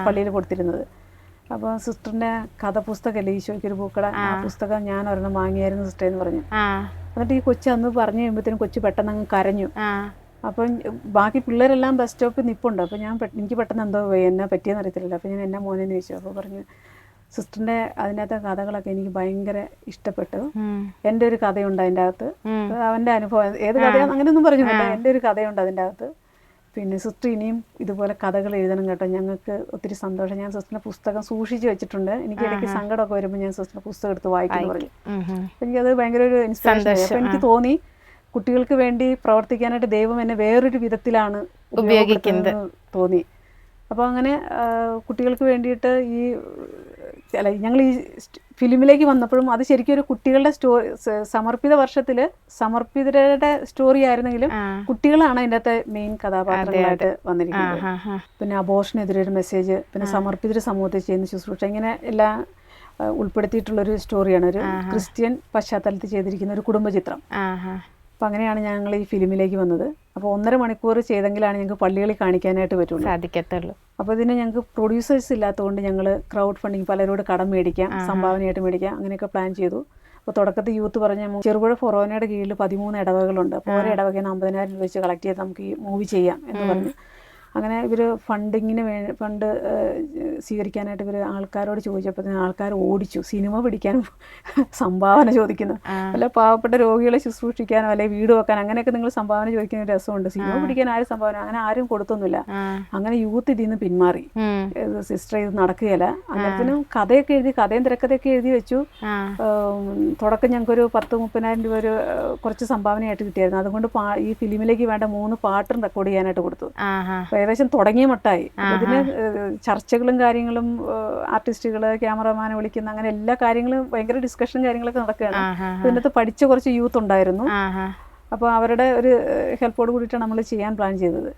B: പള്ളിയിൽ കൊടുത്തിരുന്നത്. അപ്പോൾ സിസ്റ്ററിൻ്റെ കഥ പുസ്തകമല്ലേ ഈശോയ്ക്കൊരു പൂക്കിട, ആ പുസ്തകം ഞാൻ ഒരെണ്ണം വാങ്ങിയായിരുന്നു സിസ്റ്റർ എന്ന് പറഞ്ഞു. എന്നിട്ട് ഈ കൊച്ചു അന്ന് പറഞ്ഞു കഴിയുമ്പോഴത്തേനും കൊച്ചു പെട്ടെന്ന് അങ്ങ് കരഞ്ഞു. അപ്പം ബാക്കി പിള്ളേരെല്ലാം ബസ് സ്റ്റോപ്പിൽ നിൽപ്പുണ്ട്. അപ്പോൾ എനിക്ക് പെട്ടെന്ന് എന്തോ എന്നെ പറ്റിയെന്ന് അറിയത്തില്ല. അപ്പോൾ ഞാൻ എന്നാ മോനെന്ന് ചോദിച്ചു. അപ്പോൾ പറഞ്ഞു സിസ്റ്ററിൻ്റെ അതിനകത്തെ കഥകളൊക്കെ എനിക്ക് ഭയങ്കര ഇഷ്ടപ്പെട്ടു. എൻ്റെ ഒരു കഥയുണ്ട് അതിൻ്റെ അകത്ത്, അവൻ്റെ അനുഭവം ഏത് കഥയാണ് അങ്ങനെയൊന്നും പറഞ്ഞില്ല, എൻ്റെ ഒരു കഥയുണ്ട് അതിൻ്റെ അകത്ത്. പിന്നെ സിസ്റ്റർ ഇനിയും ഇതുപോലെ കഥകൾ എഴുതണം കേട്ടോ, ഞങ്ങൾക്ക് ഒത്തിരി സന്തോഷം. ഞാൻ സിസ്റ്ററിൻ്റെ പുസ്തകം സൂക്ഷിച്ച് വെച്ചിട്ടുണ്ട്, എനിക്ക് ഇടയ്ക്ക് സങ്കടമൊക്കെ വരുമ്പോൾ ഞാൻ സിസ്റ്ററിൻ്റെ പുസ്തകം എടുത്ത് വായിക്കുന്നു പറഞ്ഞു. എനിക്കത് ഭയങ്കര ഒരു ഇൻസ്പിറേഷൻ ആയി. അപ്പോൾ എനിക്ക് തോന്നി കുട്ടികൾക്ക് വേണ്ടി പ്രവർത്തിക്കാനായിട്ട് ദൈവം എന്നെ വേറൊരു വിധത്തിലാണ് ഉപയോഗിക്കുന്നത് തോന്നി. അപ്പോൾ അങ്ങനെ കുട്ടികൾക്ക് വേണ്ടിയിട്ട് ഞങ്ങൾ ഈ ഫിലിമിലേക്ക് വന്നപ്പോഴും അത് ശരിക്കും ഒരു കുട്ടികളുടെ സമർപ്പിത വർഷത്തിൽ സമർപ്പിതരുടെ സ്റ്റോറി ആയിരുന്നെങ്കിലും കുട്ടികളാണ് അതിൻ്റെ അകത്തെ മെയിൻ കഥാപാത്രങ്ങളായിട്ട് വന്നിരിക്കുന്നത്. പിന്നെ അബോർഷനെതിരെ ഒരു മെസ്സേജ്, പിന്നെ സമർപ്പിതർ സമൂഹത്തിൽ ചെയ്യുന്ന ശുശ്രൂഷ, ഇങ്ങനെ എല്ലാം ഉൾപ്പെടുത്തിയിട്ടുള്ളൊരു സ്റ്റോറിയാണ്, ഒരു ക്രിസ്ത്യൻ പശ്ചാത്തലത്തിൽ ചെയ്തിരിക്കുന്ന ഒരു കുടുംബചിത്രം. അപ്പം അങ്ങനെയാണ് ഞങ്ങൾ ഈ ഫിലിമിലേക്ക് വന്നത്. അപ്പോൾ 1.5 മണിക്കൂർ ചെയ്തെങ്കിലാണ് ഞങ്ങൾക്ക് പള്ളികളിൽ കാണിക്കാനായിട്ട്
A: സാധിക്കത്തുള്ളൂ.
B: അപ്പോൾ ഇതിന് ഞങ്ങൾക്ക് പ്രൊഡ്യൂസേഴ്സ് ഇല്ലാത്തതുകൊണ്ട് ഞങ്ങൾ ക്രൗഡ് ഫണ്ടിങ്, പലരോട് കടം മേടിക്കാം, സംഭാവനയായിട്ട് മേടിക്കാം, അങ്ങനെയൊക്കെ പ്ലാൻ ചെയ്തു. അപ്പോൾ തുടക്കത്തിൽ യൂത്ത് പറഞ്ഞ ചെറുപുഴ ഫൊറോനയുടെ കീഴിൽ 13 ഇടവകളുണ്ട്. അപ്പോൾ ഓരോ ഇടവകയിൽ 50,000 രൂപ വെച്ച് കളക്ട് ചെയ്ത് നമുക്ക് ഈ മൂവി ചെയ്യാം എന്ന് പറഞ്ഞു. അങ്ങനെ ഇവർ ഫണ്ടിങ്ങിന് ഫണ്ട് സ്വീകരിക്കാനായിട്ട് ഇവർ ആൾക്കാരോട് ചോദിച്ചപ്പോൾ ആൾക്കാർ ഓടിച്ചു. സിനിമ പിടിക്കാനും സംഭാവന ചോദിക്കുന്നു, അല്ല പാവപ്പെട്ട രോഗികളെ ശുശ്രൂഷിക്കാനോ അല്ലെങ്കിൽ വീട് വെക്കാൻ അങ്ങനെയൊക്കെ നിങ്ങൾ സംഭാവന ചോദിക്കുന്ന ഒരു രസമുണ്ട്. സിനിമ പിടിക്കാൻ ആരും സംഭാവന അങ്ങനെ ആരും കൊടുത്തൊന്നുമില്ല. അങ്ങനെ യൂത്ത് ഇതിൽ നിന്ന് പിന്മാറി. സിസ്റ്റർ ഇത് നടക്കുകയില്ല. അന്നേരത്തിനും കഥയൊക്കെ എഴുതി, കഥയും തിരക്കഥയൊക്കെ എഴുതി വെച്ചു. തുടക്കം ഞങ്ങൾക്കൊരു 10-30,000 രൂപ ഒരു കുറച്ച് സംഭാവനയായിട്ട് കിട്ടിയായിരുന്നു. അതുകൊണ്ട് ഈ ഫിലിമിലേക്ക് വേണ്ട 3 പാട്ടും റെക്കോർഡ് ചെയ്യാനായിട്ട് കൊടുത്തു. ഏകദേശം തുടങ്ങിയ മട്ടായി. ഇതിന് ചർച്ചകളും കാര്യങ്ങളും, ആർട്ടിസ്റ്റുകള്, ക്യാമറമാനെ വിളിക്കുന്ന, അങ്ങനെ എല്ലാ കാര്യങ്ങളും ഭയങ്കര ഡിസ്കഷനും കാര്യങ്ങളൊക്കെ നടക്കുകയാണ്. ഇതിനകത്ത് പഠിച്ച കുറച്ച് യൂത്ത് ഉണ്ടായിരുന്നു. അപ്പോൾ അവരുടെ ഒരു ഹെൽപ്പോട് കൂടിയിട്ടാണ് നമ്മൾ ചെയ്യാൻ പ്ലാൻ ചെയ്തത്.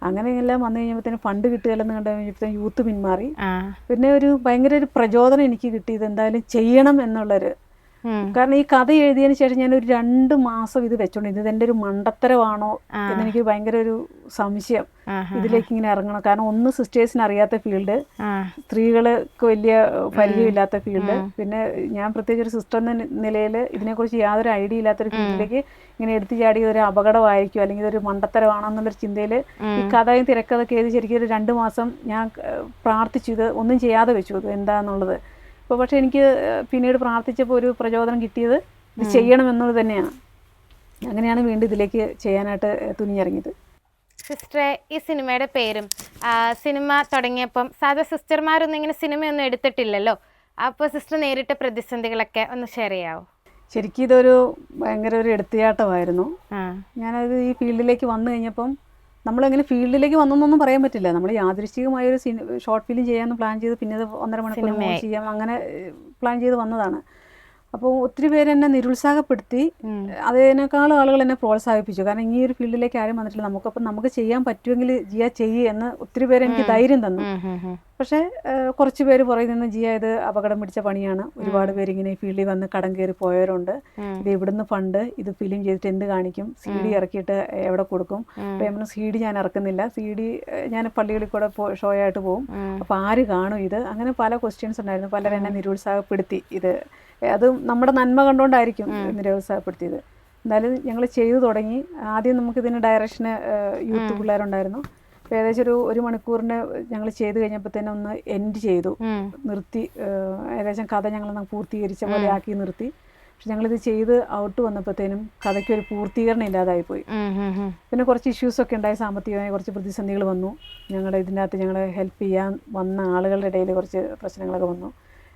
B: അങ്ങനെയെല്ലാം വന്നു കഴിഞ്ഞപ്പോഴത്തേനും ഫണ്ട് കിട്ടുകയല്ലെന്ന് കണ്ടു കഴിഞ്ഞപ്പോഴത്തേനും യൂത്ത് പിന്മാറി. പിന്നെ ഒരു ഭയങ്കര ഒരു പ്രചോദനം എനിക്ക് കിട്ടി, ഇത് എന്തായാലും ചെയ്യണം എന്നുള്ളൊരു. കാരണം ഈ കഥ എഴുതിയതിന് ശേഷം ഞാനൊരു 2 മാസം ഇത് വെച്ചോണ്ട്, ഇത് എൻ്റെ ഒരു മണ്ടത്തരമാണോ എന്നെനിക്ക് ഭയങ്കര ഒരു സംശയം. ഇതിലേക്ക് ഇങ്ങനെ ഇറങ്ങണം. കാരണം ഒന്ന് സിസ്റ്റേഴ്സിന് അറിയാത്ത ഫീൽഡ്, സ്ത്രീകൾക്ക് വലിയ പരിചയമില്ലാത്ത ഫീൽഡ്, പിന്നെ ഞാൻ പ്രത്യേകിച്ച് ഒരു സിസ്റ്റർ എന്ന നിലയിൽ ഇതിനെക്കുറിച്ച് യാതൊരു ഐഡിയ ഇല്ലാത്തൊരു ഫീൽഡിലേക്ക് ഇങ്ങനെ എടുത്തു ചാടി ഒരു അപകടമായിരിക്കും അല്ലെങ്കിൽ ഇതൊരു മണ്ടത്തരമാണോ എന്നുള്ളൊരു ചിന്തയിൽ ഈ കഥയും തിരക്കഥയൊക്കെ എഴുതി ശരിക്കും ഒരു 2 മാസം ഞാൻ പ്രാർത്ഥിച്ചു, ഇത് ഒന്നും ചെയ്യാതെ വെച്ചു ഇത് എന്താണെന്നുള്ളത്. അപ്പോൾ പക്ഷേ എനിക്ക് പിന്നീട് പ്രാർത്ഥിച്ചപ്പോൾ ഒരു പ്രചോദനം കിട്ടിയത് ഇത് ചെയ്യണമെന്നുള്ളത് തന്നെയാണ്. അങ്ങനെയാണ് വീണ്ടും ഇതിലേക്ക് ചെയ്യാനായിട്ട് തുനിഞ്ഞിറങ്ങിയത്.
A: സിസ്റ്ററെ, ഈ സിനിമയുടെ പേരും സിനിമ തുടങ്ങിയപ്പം സാധാ സിസ്റ്റർമാരൊന്നും ഇങ്ങനെ സിനിമയൊന്നും എടുത്തിട്ടില്ലല്ലോ. അപ്പോൾ സിസ്റ്റർ നേരിട്ട പ്രതിസന്ധികളൊക്കെ ഒന്ന് ഷെയർ ചെയ്യാവോ?
B: ശരിക്കും ഇതൊരു ഭയങ്കര ഒരു എടുത്തുചാട്ടമായിരുന്നു. ഞാനത് ഈ ഫീൽഡിലേക്ക് വന്നു കഴിഞ്ഞപ്പം നമ്മളെങ്ങനെ ഫീൽഡിലേക്ക് വന്നൊന്നും പറയാൻ പറ്റില്ല. നമ്മൾ യാദൃശ്ചികമായൊരു ഷോർട്ട് ഫിലിം ചെയ്യാമെന്ന് പ്ലാൻ ചെയ്ത് പിന്നെ അത് 1.5 മണിക്കൂർ ചെയ്യാം അങ്ങനെ പ്ലാൻ ചെയ്ത് വന്നതാണ്. അപ്പോൾ ഒത്തിരി പേര് എന്നെ നിരുത്സാഹപ്പെടുത്തി, അതിനേക്കാളും ആളുകൾ എന്നെ പ്രോത്സാഹിപ്പിച്ചു. കാരണം ഈ ഒരു ഫീൽഡിലേക്ക് ആരും വന്നിട്ടില്ല, നമുക്ക് ചെയ്യാൻ പറ്റുമെങ്കിൽ ജിയ ചെയ്യ് എന്ന് ഒത്തിരി പേര് എനിക്ക് ധൈര്യം തന്നു. പക്ഷേ കുറച്ച് പേര് പുറകിൽ നിന്ന് ജിയ ഇത് അപകടം പിടിച്ച പണിയാണ്, ഒരുപാട് പേര് ഇങ്ങനെ ഈ ഫീൽഡിൽ വന്ന് കടം കയറി പോയവരുണ്ട്, ഇത് ഇവിടുന്ന് ഫണ്ട്, ഇത് ഫിലിം ചെയ്തിട്ട് എന്ത് കാണിക്കും, CD ഇറക്കിയിട്ട് എവിടെ കൊടുക്കും. അപ്പോൾ CD ഞാൻ ഇറക്കുന്നില്ല, CD ഞാൻ പള്ളികളിൽ കൂടെ ഷോ ആയിട്ട് പോകും, അപ്പോൾ ആര് കാണും ഇത്, അങ്ങനെ പല ക്വസ്റ്റ്യൻസ് ഉണ്ടായിരുന്നു. പലരും എന്നെ നിരുത്സാഹപ്പെടുത്തി. അത് നമ്മുടെ നന്മ കണ്ടുകൊണ്ടായിരിക്കും നിരുത്സാഹപ്പെടുത്തിയത്. എന്തായാലും ഞങ്ങൾ ചെയ്തു തുടങ്ങി. ആദ്യം നമുക്കിതിന് ഡയറക്ഷന് യൂത്ത് പിള്ളേരുണ്ടായിരുന്നു. ഏകദേശം ഒരു 1 മണിക്കൂറിന് ഞങ്ങൾ ചെയ്ത് കഴിഞ്ഞപ്പോഴത്തേനും ഒന്ന് എൻഡ് ചെയ്തു, നിർത്തി. ഏകദേശം കഥ ഞങ്ങൾ പൂർത്തീകരിച്ച പോലെ ആക്കി നിർത്തി. പക്ഷെ ഞങ്ങളിത് ചെയ്ത് ഔട്ട് വന്നപ്പോഴത്തേനും കഥയ്ക്കൊരു പൂർത്തീകരണം ഇല്ലാതായിപ്പോയി. പിന്നെ കുറച്ച് ഇഷ്യൂസൊക്കെ ഉണ്ടായി, സാമ്പത്തികമായ കുറച്ച് പ്രതിസന്ധികൾ വന്നു. ഞങ്ങളുടെ ഇതിനകത്ത് ഞങ്ങളെ ഹെൽപ്പ് ചെയ്യാൻ വന്ന ആളുകളുടെ ഇടയിൽ കുറച്ച് പ്രശ്നങ്ങളൊക്കെ വന്നു.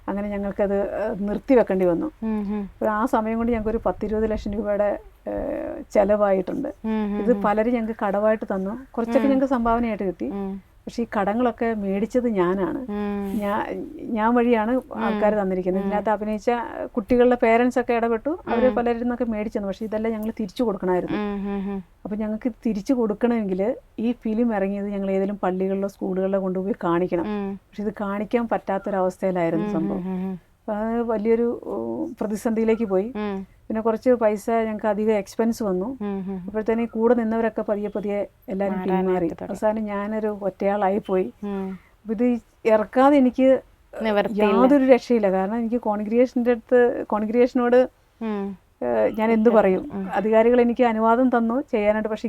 B: അങ്ങനെ ഞങ്ങൾക്കത് നിർത്തി വെക്കേണ്ടി വന്നു. ആ സമയം കൊണ്ട് ഞങ്ങൾക്ക് ഒരു 10-20 ലക്ഷം രൂപയുടെ ചിലവായിട്ടുണ്ട്. ഇത് പലരും ഞങ്ങൾക്ക് കടമായിട്ട് തന്നു, കുറച്ചൊക്കെ ഞങ്ങൾക്ക് സംഭാവനയായിട്ട് കിട്ടി. പക്ഷെ ഈ കടങ്ങളൊക്കെ മേടിച്ചത് ഞാനാണ്. ഞാൻ വഴിയാണ് ആൾക്കാർ തന്നിരിക്കുന്നത്. ഇതിനകത്ത് അഭിനയിച്ച കുട്ടികളുടെ പേരൻസ് ഒക്കെ ഇടപെട്ടു, അവർ പലരിൽ നിന്നൊക്കെ മേടിച്ചു തന്നു. പക്ഷെ ഇതെല്ലാം ഞങ്ങൾ തിരിച്ചു കൊടുക്കണമായിരുന്നു. അപ്പം ഞങ്ങൾക്ക് തിരിച്ചു കൊടുക്കണമെങ്കിൽ ഈ ഫിലിം ഇറങ്ങിയത് ഞങ്ങൾ ഏതെങ്കിലും പള്ളികളിലോ സ്കൂളുകളിലോ കൊണ്ടുപോയി കാണിക്കണം. പക്ഷെ ഇത് കാണിക്കാൻ പറ്റാത്തൊരവസ്ഥയിലായിരുന്നു സംഭവം. അപ്പം അത് വലിയൊരു പ്രതിസന്ധിയിലേക്ക് പോയി. പിന്നെ കുറച്ച് പൈസ ഞങ്ങൾക്ക് അധികം എക്സ്പെൻസ് വന്നു. അപ്പോഴത്തേനും കൂടെ നിന്നവരൊക്കെ പതിയെ എല്ലാവരും പിന്മാറി. അവസാനം ഞാനൊരു ഒറ്റയാളായിപ്പോയി. അപ്പം ഇത് ഇറക്കാതെ എനിക്ക് യാതൊരു രക്ഷയില്ല. കാരണം എനിക്ക് കോൺഗ്രിഗേഷനോട് ഞാൻ എന്ത് പറയും, അധികാരികൾ എനിക്ക് അനുവാദം തന്നു ചെയ്യാനായിട്ട്. പക്ഷെ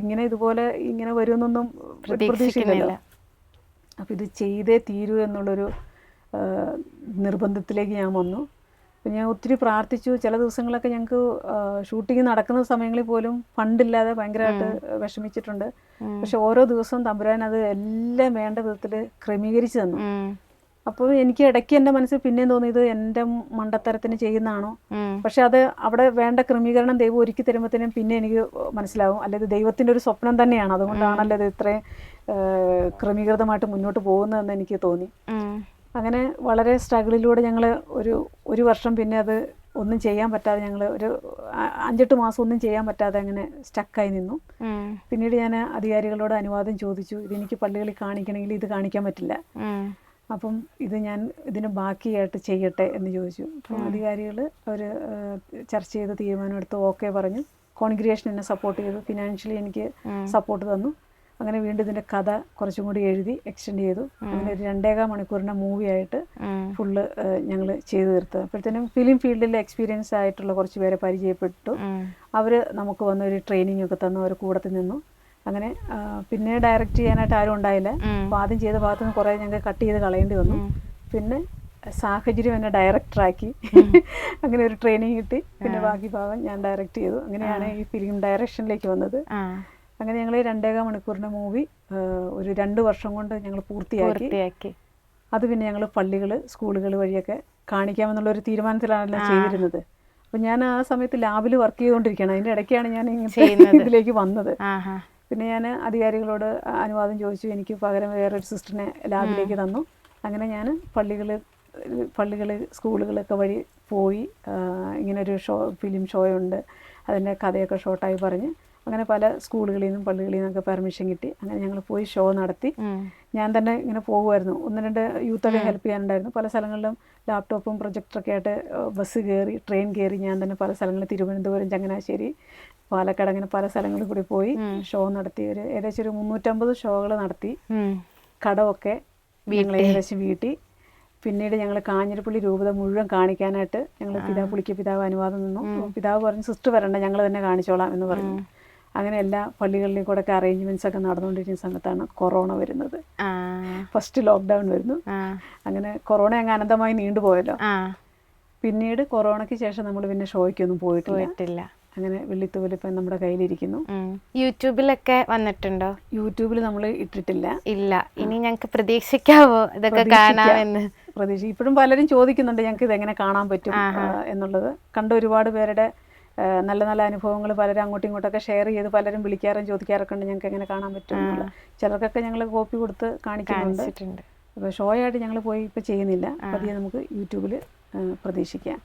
B: ഇങ്ങനെ വരുമെന്നൊന്നും പ്രതീക്ഷിക്കുന്നില്ല. അപ്പം ഇത് ചെയ്തേ തീരൂ എന്നുള്ളൊരു നിർബന്ധത്തിലേക്ക് ഞാൻ വന്നു. അപ്പം ഞാൻ ഒത്തിരി പ്രാർത്ഥിച്ചു. ചില ദിവസങ്ങളൊക്കെ ഞങ്ങൾക്ക് ഷൂട്ടിങ് നടക്കുന്ന സമയങ്ങളിൽ പോലും ഫണ്ടില്ലാതെ ഭയങ്കരമായിട്ട് വിഷമിച്ചിട്ടുണ്ട്. പക്ഷെ ഓരോ ദിവസവും തമ്പുരാൻ അത് എല്ലാം വേണ്ട വിധത്തിൽ ക്രമീകരിച്ച് തന്നു. അപ്പോൾ എനിക്ക് ഇടയ്ക്ക് എൻ്റെ മനസ്സിൽ പിന്നെയും തോന്നിയത് എൻ്റെ മണ്ടത്തരത്തിന് ചെയ്യുന്നതാണോ. പക്ഷെ അത് അവിടെ വേണ്ട ക്രമീകരണം ദൈവം ഒരുക്കി തരുമ്പോഴത്തേനും പിന്നെ എനിക്ക് മനസ്സിലാവും, അല്ലെങ്കിൽ ദൈവത്തിൻ്റെ ഒരു സ്വപ്നം തന്നെയാണ്, അതുകൊണ്ടാണല്ലോ ഇത് ഇത്രയും ക്രമീകൃതമായിട്ട് മുന്നോട്ട് പോകുന്നതെന്ന് എനിക്ക് തോന്നി. അങ്ങനെ വളരെ സ്ട്രഗിളിലൂടെ ഞങ്ങൾ ഒരു വർഷം പിന്നെ അത് ഒന്നും ചെയ്യാൻ പറ്റാതെ ഞങ്ങൾ ഒരു 5-8 മാസം ഒന്നും ചെയ്യാൻ പറ്റാതെ അങ്ങനെ സ്റ്റക്കായി നിന്നു. പിന്നീട് ഞാൻ അധികാരികളോട് അനുവാദം ചോദിച്ചു, ഇതെനിക്ക് പള്ളികളിൽ കാണിക്കണമെങ്കിൽ ഇത് കാണിക്കാൻ പറ്റില്ല. അപ്പം ഇത് ഞാൻ ഇതിന് ബാക്കിയായിട്ട് ചെയ്യട്ടെ എന്ന് ചോദിച്ചു. അപ്പം അധികാരികൾ അവർ ചർച്ച ചെയ്ത് തീരുമാനമെടുത്ത് ഓക്കെ പറഞ്ഞു. കോൺഗ്രിഗേഷൻ എന്നെ സപ്പോർട്ട് ചെയ്തു, ഫിനാൻഷ്യലി എനിക്ക് സപ്പോർട്ട് തന്നു. അങ്ങനെ വീണ്ടും ഇതിൻ്റെ കഥ കുറച്ചും കൂടി എഴുതി എക്സ്റ്റെൻഡ് ചെയ്തു. അങ്ങനെ ഒരു 2.25 മണിക്കൂറിൻ്റെ മൂവിയായിട്ട് ഫുള്ള് ഞങ്ങൾ ചെയ്തു തീർത്തത്. അപ്പോഴത്തേനും ഫിലിം ഫീൽഡിൽ എക്സ്പീരിയൻസ് ആയിട്ടുള്ള കുറച്ച് പേരെ പരിചയപ്പെട്ടു. അവർ നമുക്ക് വന്നൊരു ട്രെയിനിങ് ഒക്കെ തന്നു, അവർ കൂടത്തിൽ നിന്നു. അങ്ങനെ പിന്നെ ഡയറക്റ്റ് ചെയ്യാനായിട്ട് ആരും ഉണ്ടായില്ല. അപ്പോൾ ആദ്യം ചെയ്ത ഭാഗത്ത് നിന്ന് കുറേ ഞങ്ങൾക്ക് കട്ട് ചെയ്ത് കളയേണ്ടി വന്നു. പിന്നെ സാഹചര്യം എന്നെ ഡയറക്ടറാക്കി. അങ്ങനെ ഒരു ട്രെയിനിങ് കിട്ടി. പിന്നെ ബാക്കി ഭാഗം ഞാൻ ഡയറക്റ്റ് ചെയ്തു. അങ്ങനെയാണ് ഈ ഫിലിം ഡയറക്ഷനിലേക്ക് വന്നത്. അങ്ങനെ ഞങ്ങൾ 2.25 മണിക്കൂറിൻ്റെ മൂവി ഒരു 2 വർഷം കൊണ്ട് ഞങ്ങൾ പൂർത്തിയാക്കി. അത് പിന്നെ ഞങ്ങൾ പള്ളികൾ, സ്കൂളുകൾ വഴിയൊക്കെ കാണിക്കാമെന്നുള്ളൊരു തീരുമാനത്തിലാണല്ലോ ചെയ്തിരുന്നത്. അപ്പം ഞാൻ ആ സമയത്ത് ലാബിൽ വർക്ക് ചെയ്തുകൊണ്ടിരിക്കുകയാണ്. അതിൻ്റെ ഇടയ്ക്കാണ് ഞാൻ ഇതിലേക്ക് വന്നത്. പിന്നെ ഞാൻ അധികാരികളോട് അനുവാദം ചോദിച്ചു. എനിക്ക് പകരം വേറൊരു സിസ്റ്ററിനെ ലാബിലേക്ക് തന്നു. അങ്ങനെ ഞാൻ പള്ളികൾ സ്കൂളുകളൊക്കെ വഴി പോയി ഇങ്ങനൊരു ഫിലിം ഷോയുണ്ട്, അതിൻ്റെ കഥയൊക്കെ ഷോർട്ടായി പറഞ്ഞ് അങ്ങനെ പല സ്കൂളുകളിൽ നിന്നും പള്ളികളിൽ നിന്നൊക്കെ പെർമിഷൻ കിട്ടി. അങ്ങനെ ഞങ്ങൾ പോയി ഷോ നടത്തി. ഞാൻ തന്നെ ഇങ്ങനെ പോകുമായിരുന്നു. 1-2 യൂത്തൊക്കെ ഹെൽപ്പ് ചെയ്യാനുണ്ടായിരുന്നു. പല സ്ഥലങ്ങളിലും ലാപ്ടോപ്പും പ്രൊജക്ടറൊക്കെ ആയിട്ട് ബസ് കയറി, ട്രെയിൻ കയറി ഞാൻ തന്നെ പല സ്ഥലങ്ങളിൽ, തിരുവനന്തപുരം, ചങ്ങനാശ്ശേരി, പാലക്കാട്, അങ്ങനെ പല സ്ഥലങ്ങളിൽ കൂടി പോയി ഷോ നടത്തി. ഏകദേശം ഒരു 350 ഷോകൾ നടത്തി. കടമൊക്കെ ഞങ്ങൾ ഏകദേശം വീട്ടി. പിന്നീട് ഞങ്ങൾ കാഞ്ഞിരപ്പള്ളി രൂപത മുഴുവൻ കാണിക്കാനായിട്ട് ഞങ്ങൾ പുളിക്ക പിതാവ് അനുവാദം നിന്നു. പിതാവ് പറഞ്ഞു സിസ്റ്റർ വരണ്ട, ഞങ്ങൾ തന്നെ കാണിച്ചോളാം എന്ന് പറഞ്ഞു. അങ്ങനെ എല്ലാ പള്ളികളിലും കൂടെ ഒക്കെ അറേഞ്ച്മെന്റ്സ് ഒക്കെ നടന്നുകൊണ്ടിരിക്കുന്ന സമയത്താണ് കൊറോണ വരുന്നത്. ഫസ്റ്റ് ലോക്ക്ഡൗൺ വരുന്നു. അങ്ങനെ കൊറോണ അങ്ങ് അനന്തമായി നീണ്ടുപോയല്ലോ. പിന്നീട് കൊറോണയ്ക്ക് ശേഷം നമ്മൾ പിന്നെ ഷോയ്ക്കൊന്നും പോയിട്ടില്ല. അങ്ങനെ വെള്ളിത്തൂവൽ ഇപ്പം നമ്മുടെ കയ്യിലിരിക്കുന്നു.
A: യൂട്യൂബിലൊക്കെ വന്നിട്ടുണ്ടോ?
B: യൂട്യൂബിൽ നമ്മൾ ഇട്ടിട്ടില്ല.
A: ഇല്ല. ഇനി ഞങ്ങൾക്ക് പ്രതീക്ഷിക്കാവോ ഇതൊക്കെ കാണാമെന്ന്?
B: ഇപ്പോഴും പലരും ചോദിക്കുന്നുണ്ട് ഞങ്ങൾക്ക് ഇതെങ്ങനെ കാണാൻ പറ്റും എന്നുള്ളത്. കണ്ട ഒരുപാട് പേരുടെ നല്ല നല്ല അനുഭവങ്ങൾ പലരും അങ്ങോട്ടും ഇങ്ങോട്ടൊക്കെ ഷെയർ ചെയ്ത് പലരും വിളിക്കാറും ചോദിക്കാറൊക്കെ ഉണ്ട് ഞങ്ങൾക്ക് എങ്ങനെ കാണാൻ പറ്റും എന്നുള്ളത്. ചിലർക്കൊക്കെ ഞങ്ങൾ കോപ്പി കൊടുത്ത് കാണിക്കുന്നുണ്ട്. അപ്പോൾ ഷോ ആയിട്ട് ഞങ്ങൾ പോയി ഇപ്പോൾ ചെയ്യുന്നില്ല. പതിയെ നമുക്ക് യൂട്യൂബിൽ പ്രതീക്ഷിക്കാം.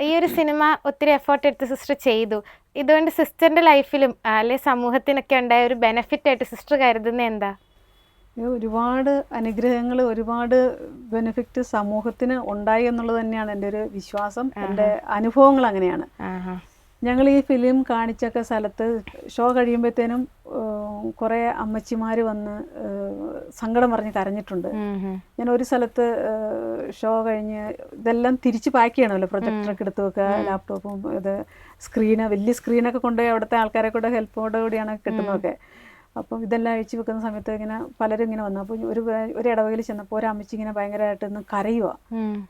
A: ഈ ഒരു സിനിമ ഒത്തിരി എഫേർട്ട് എടുത്ത് സിസ്റ്റർ ചെയ്തു. ഇതുകൊണ്ട് സിസ്റ്ററിന്റെ ലൈഫിലും അല്ലെ സമൂഹത്തിനൊക്കെ ഉണ്ടായ ഒരു ബെനിഫിറ്റ് ആയിട്ട് സിസ്റ്റർ കരുതുന്നത് എന്താ?
B: ഒരുപാട് അനുഗ്രഹങ്ങൾ, ഒരുപാട് ബെനിഫിറ്റ് സമൂഹത്തിന് ഉണ്ടായി എന്നുള്ളത് തന്നെയാണ് എൻ്റെ ഒരു വിശ്വാസം. എൻ്റെ അനുഭവങ്ങൾ അങ്ങനെയാണ്. ഞങ്ങൾ ഈ ഫിലിം കാണിച്ചൊക്കെ സ്ഥലത്ത് ഷോ കഴിയുമ്പോഴത്തേനും കുറേ അമ്മച്ചിമാർ വന്ന് സങ്കടം പറഞ്ഞ് കരഞ്ഞിട്ടുണ്ട്. ഞാൻ ഒരു സ്ഥലത്ത് ഷോ കഴിഞ്ഞ് ഇതെല്ലാം തിരിച്ച് പാക്ക് ചെയ്യണമല്ലോ, പ്രൊജക്ടറൊക്കെ എടുത്ത് വെക്കുക, ലാപ്ടോപ്പും ഇത് വലിയ സ്ക്രീനൊക്കെ കൊണ്ടുപോയി അവിടുത്തെ ആൾക്കാരെ കൂടെ ഹെൽപ്പോടെ കൂടിയാണ് കിട്ടുന്നതൊക്കെ. അപ്പം ഇതെല്ലാം അഴിച്ചു വെക്കുന്ന സമയത്ത് ഇങ്ങനെ പലരും ഇങ്ങനെ വന്നു. അപ്പോൾ ഒരു ഇടവകയിൽ ചെന്നപ്പോൾ ഒരു അമ്മച്ചി ഇങ്ങനെ ഭയങ്കരമായിട്ട് ഇന്ന് കരയുക.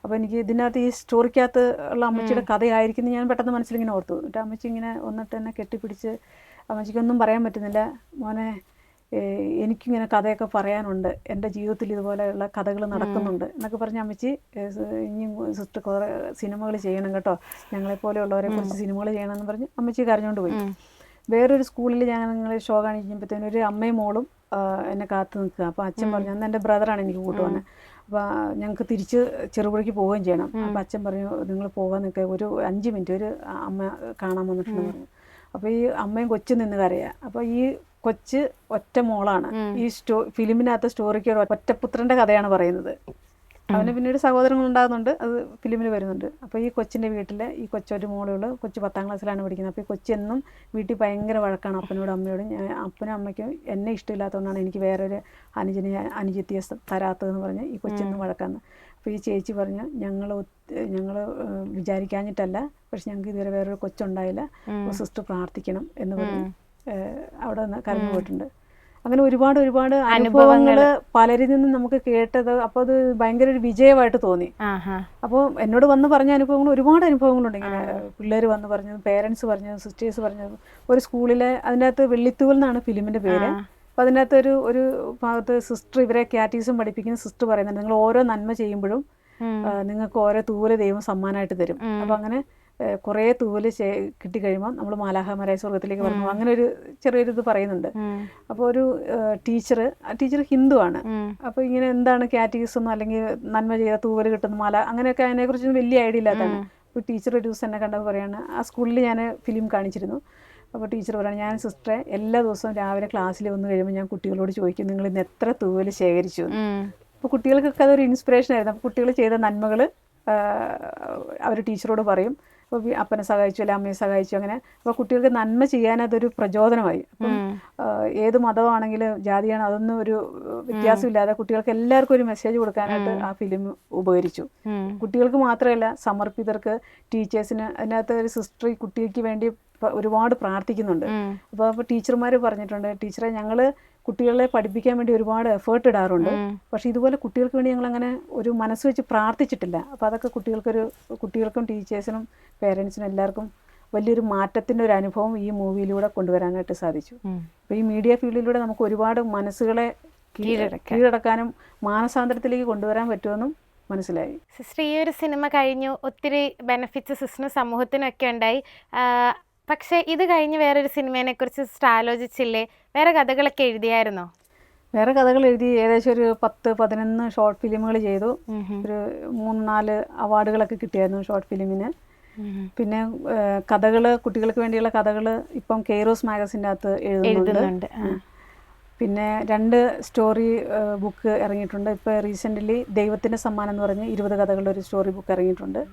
B: അപ്പോൾ എനിക്ക് ഇതിനകത്ത് ഈ സ്റ്റോറിക്കകത്ത് ഉള്ള അമ്മച്ചിയുടെ കഥയായിരിക്കും ഞാൻ പെട്ടെന്ന് മനസ്സിലിങ്ങനെ ഓർത്തു. എന്നിട്ട് അമ്മച്ചി ഇങ്ങനെ വന്നിട്ട് എന്നെ കെട്ടിപ്പിടിച്ച്, അമ്മച്ചിക്കൊന്നും പറയാൻ പറ്റുന്നില്ല, മോനെ എനിക്കിങ്ങനെ കഥയൊക്കെ പറയാനുണ്ട്, എൻ്റെ ജീവിതത്തിൽ ഇതുപോലെയുള്ള കഥകൾ നടക്കുന്നുണ്ട് എന്നൊക്കെ പറഞ്ഞ് അമ്മച്ചി ഇനി സിസ്റ്റർ കുറേ സിനിമകൾ ചെയ്യണം കേട്ടോ, ഞങ്ങളെപ്പോലെയുള്ളവരെ കുറിച്ച് സിനിമകൾ ചെയ്യണമെന്ന് പറഞ്ഞ് അമ്മച്ചി കരഞ്ഞുകൊണ്ട് പോയി. വേറൊരു സ്കൂളിൽ ഞങ്ങൾ ഷോ കാണിക്കുമ്പോഴത്തേനും ഒരു അമ്മയും മോളും എന്നെ കാത്തു നിൽക്കുക. അപ്പോൾ അച്ഛൻ പറഞ്ഞു, അന്ന് എൻ്റെ ബ്രദറാണ് എനിക്ക് കൂട്ട് വന്നത്, അപ്പോൾ ഞങ്ങൾക്ക് തിരിച്ച് ചെറുപുഴയ്ക്ക് പോവുകയും ചെയ്യണം. അപ്പോൾ അച്ഛൻ പറഞ്ഞു നിങ്ങൾ പോകാൻ നിൽക്കുക, ഒരു 5 മിനിറ്റ് ഒരു അമ്മ കാണാൻ വന്നിട്ടുണ്ടെന്ന് പറഞ്ഞു. അപ്പോൾ ഈ അമ്മയും കൊച്ചും നിന്ന് കരയുക. അപ്പോൾ ഈ കൊച്ച് ഒറ്റ മോളാണ്. ഈ ഫിലിമിനകത്ത് സ്റ്റോറിക്ക് ഒരു ഒറ്റപുത്രൻ്റെ കഥയാണ് പറയുന്നത്. അവന് പിന്നീട് സഹോദരങ്ങൾ ഉണ്ടാകുന്നുണ്ട്, അത് ഫിലിമിൽ വരുന്നുണ്ട്. അപ്പോൾ ഈ കൊച്ചിൻ്റെ വീട്ടിൽ ഈ കൊച്ചൊരു മോളുള്ളൂ. കൊച്ച് 10ാം ക്ലാസ്സിലാണ് പഠിക്കുന്നത്. അപ്പോൾ ഈ കൊച്ചെന്നും വീട്ടിൽ ഭയങ്കര വഴക്കാണ് അപ്പനോടും അമ്മയോടും. അപ്പനും അമ്മയ്ക്കും എന്നെ ഇഷ്ടമില്ലാത്തതുകൊണ്ടാണ് എനിക്ക് വേറൊരു അനുജത്തിയെ തരാത്തതെന്ന് പറഞ്ഞ് ഈ കൊച്ചെന്നും വഴക്കാന്ന്. അപ്പോൾ ഈ ചേച്ചി പറഞ്ഞു, ഞങ്ങൾ വിചാരിക്കാഞ്ഞിട്ടല്ല, പക്ഷെ ഞങ്ങൾക്ക് ഇതുവരെ വേറൊരു കൊച്ചുണ്ടായില്ല, സിസ്റ്റർ പ്രാർത്ഥിക്കണം എന്ന് പറഞ്ഞ് അവിടെ നിന്ന് കരഞ്ഞു പോയിട്ടുണ്ട്. അങ്ങനെ ഒരുപാട് അനുഭവങ്ങൾ പലരിൽ നിന്നും നമുക്ക് കേട്ടത്. അപ്പോൾ അത് ഭയങ്കര ഒരു വിജയമായിട്ട് തോന്നി. അപ്പോൾ എന്നോട് വന്ന് പറഞ്ഞ അനുഭവങ്ങൾ ഒരുപാട് അനുഭവങ്ങളുണ്ട്. ഇങ്ങനെ പിള്ളേർ വന്ന് പറഞ്ഞത്, പേരൻസ് പറഞ്ഞത്, സിസ്റ്റേഴ്സ് പറഞ്ഞത്. ഒരു സ്കൂളിലെ അതിനകത്ത് വെള്ളിത്തൂവൽ എന്നാണ് ഫിലിമിൻ്റെ പേര്. അപ്പോൾ അതിനകത്ത് ഒരു ഭാഗത്ത് സിസ്റ്റർ ഇവരെ കാറ്റീസം പഠിപ്പിക്കുന്ന സിസ്റ്റർ പറയുന്നുണ്ട്, നിങ്ങൾ ഓരോ നന്മ ചെയ്യുമ്പോഴും നിങ്ങൾക്ക് ഓരോ തൂവല് ദൈവം സമ്മാനമായിട്ട് തരും. അപ്പോൾ അങ്ങനെ കുറേ തൂവല് കിട്ടിക്കഴിയുമ്പോൾ നമ്മൾ മാലാഖമാരായ സ്വർഗത്തിലേക്ക് പറഞ്ഞു, അങ്ങനെ ഒരു ചെറിയൊരു ഇത് പറയുന്നുണ്ട്. അപ്പോൾ ഒരു ടീച്ചർ ഹിന്ദു ആണ്. അപ്പോൾ ഇങ്ങനെ എന്താണ് കാറ്റീസം അല്ലെങ്കിൽ നന്മ ചെയ്ത തൂവല് കിട്ടുന്ന മാല, അങ്ങനെയൊക്കെ അതിനെക്കുറിച്ചൊന്നും വലിയ ഐഡിയ ഇല്ലാത്തതാണ്. അപ്പോൾ ടീച്ചർ ഒരു ദിവസം എന്നെ കണ്ടപ്പോൾ പറയാണ്, ആ സ്കൂളിൽ ഞാൻ ഫിലിം കാണിച്ചിരുന്നു. അപ്പോൾ ടീച്ചർ പറയുകയാണ്, ഞാൻ സിസ്റ്ററെ എല്ലാ ദിവസവും രാവിലെ ക്ലാസ്സിൽ വന്ന് കഴിയുമ്പോൾ ഞാൻ കുട്ടികളോട് ചോദിക്കും, നിങ്ങൾ ഇന്ന് എത്ര തൂവല് ശേഖരിച്ചു. അപ്പോൾ കുട്ടികൾക്കൊക്കെ അതൊരു ഇൻസ്പിറേഷൻ ആയിരുന്നു. അപ്പോൾ കുട്ടികൾ ചെയ്ത നന്മകൾ അവർ ടീച്ചറോട് പറയും. അപ്പോൾ അപ്പനെ സഹായിച്ചു അല്ലെ അമ്മയെ സഹായിച്ചു അങ്ങനെ. അപ്പോൾ കുട്ടികൾക്ക് നന്മ ചെയ്യാൻ അതൊരു പ്രചോദനമായി. അപ്പം ഏത് മതമാണെങ്കിലും ജാതിയാണ് അതൊന്നും ഒരു വ്യത്യാസമില്ലാതെ കുട്ടികൾക്ക് എല്ലാവർക്കും ഒരു മെസ്സേജ് കൊടുക്കാനായിട്ട് ആ ഫിലിം ഉപകരിച്ചു. കുട്ടികൾക്ക് മാത്രമല്ല, സമർപ്പിതർക്ക്, ടീച്ചേഴ്സിന്. അതിനകത്ത് ഒരു സിസ്റ്റർ ഈ കുട്ടിക്ക് വേണ്ടി ഒരുപാട് പ്രാർത്ഥിക്കുന്നുണ്ട്. അപ്പോൾ ടീച്ചർമാർ പറഞ്ഞിട്ടുണ്ട്, ടീച്ചറെ ഞങ്ങൾ കുട്ടികളെ പഠിപ്പിക്കാൻ വേണ്ടി ഒരുപാട് എഫേർട്ട് ഇടാറുണ്ട്, പക്ഷെ ഇതുപോലെ കുട്ടികൾക്ക് വേണ്ടി ഞങ്ങൾ അങ്ങനെ ഒരു മനസ്സ് വെച്ച് പ്രാർത്ഥിച്ചിട്ടില്ല. അപ്പോൾ അതൊക്കെ കുട്ടികൾക്കും ടീച്ചേഴ്സിനും പേരൻസിനും എല്ലാവർക്കും വലിയൊരു മാറ്റത്തിൻ്റെ ഒരു അനുഭവം ഈ മൂവിയിലൂടെ കൊണ്ടുവരാനായിട്ട് സാധിച്ചു. അപ്പോൾ ഈ മീഡിയ ഫീൽഡിലൂടെ നമുക്ക് ഒരുപാട് മനസ്സുകളെ കീഴടക്കാനും മാനസാന്തരത്തിലേക്ക് കൊണ്ടുവരാൻ പറ്റുമെന്നും മനസ്സിലായി.
A: സിസ്റ്റർ, ഈ ഒരു സിനിമ കഴിഞ്ഞു ഒത്തിരി ബെനിഫിറ്റ്സ് സിസ്റ്ററിനും സമൂഹത്തിനൊക്കെ ഉണ്ടായി. പക്ഷേ ഇത് കഴിഞ്ഞ് വേറൊരു സിനിമയെ കുറിച്ച് സിസ്റ്റർ ആലോചിച്ചില്ലേ? വേറെ കഥകളൊക്കെ എഴുതിയായിരുന്നോ?
B: വേറെ കഥകൾ എഴുതി ഏകദേശം ഒരു 10-11 ഷോർട്ട് ഫിലിമുകൾ ചെയ്തു. ഒരു 3-4 അവാർഡുകളൊക്കെ കിട്ടിയായിരുന്നു ഷോർട്ട് ഫിലിമിന്. പിന്നെ കഥകൾ, കുട്ടികൾക്ക് വേണ്ടിയുള്ള കഥകൾ ഇപ്പം കെയ്റോസ് മാഗസിൻ്റെ അകത്ത് എഴുതുന്നുണ്ട്. പിന്നെ 2 സ്റ്റോറി ബുക്ക് ഇറങ്ങിയിട്ടുണ്ട്. ഇപ്പോൾ റീസെൻ്റ്ലി ദൈവത്തിൻ്റെ സമ്മാനം എന്ന് പറഞ്ഞ് 20 കഥകളുടെ ഒരു സ്റ്റോറി ബുക്ക് ഇറങ്ങിയിട്ടുണ്ട്.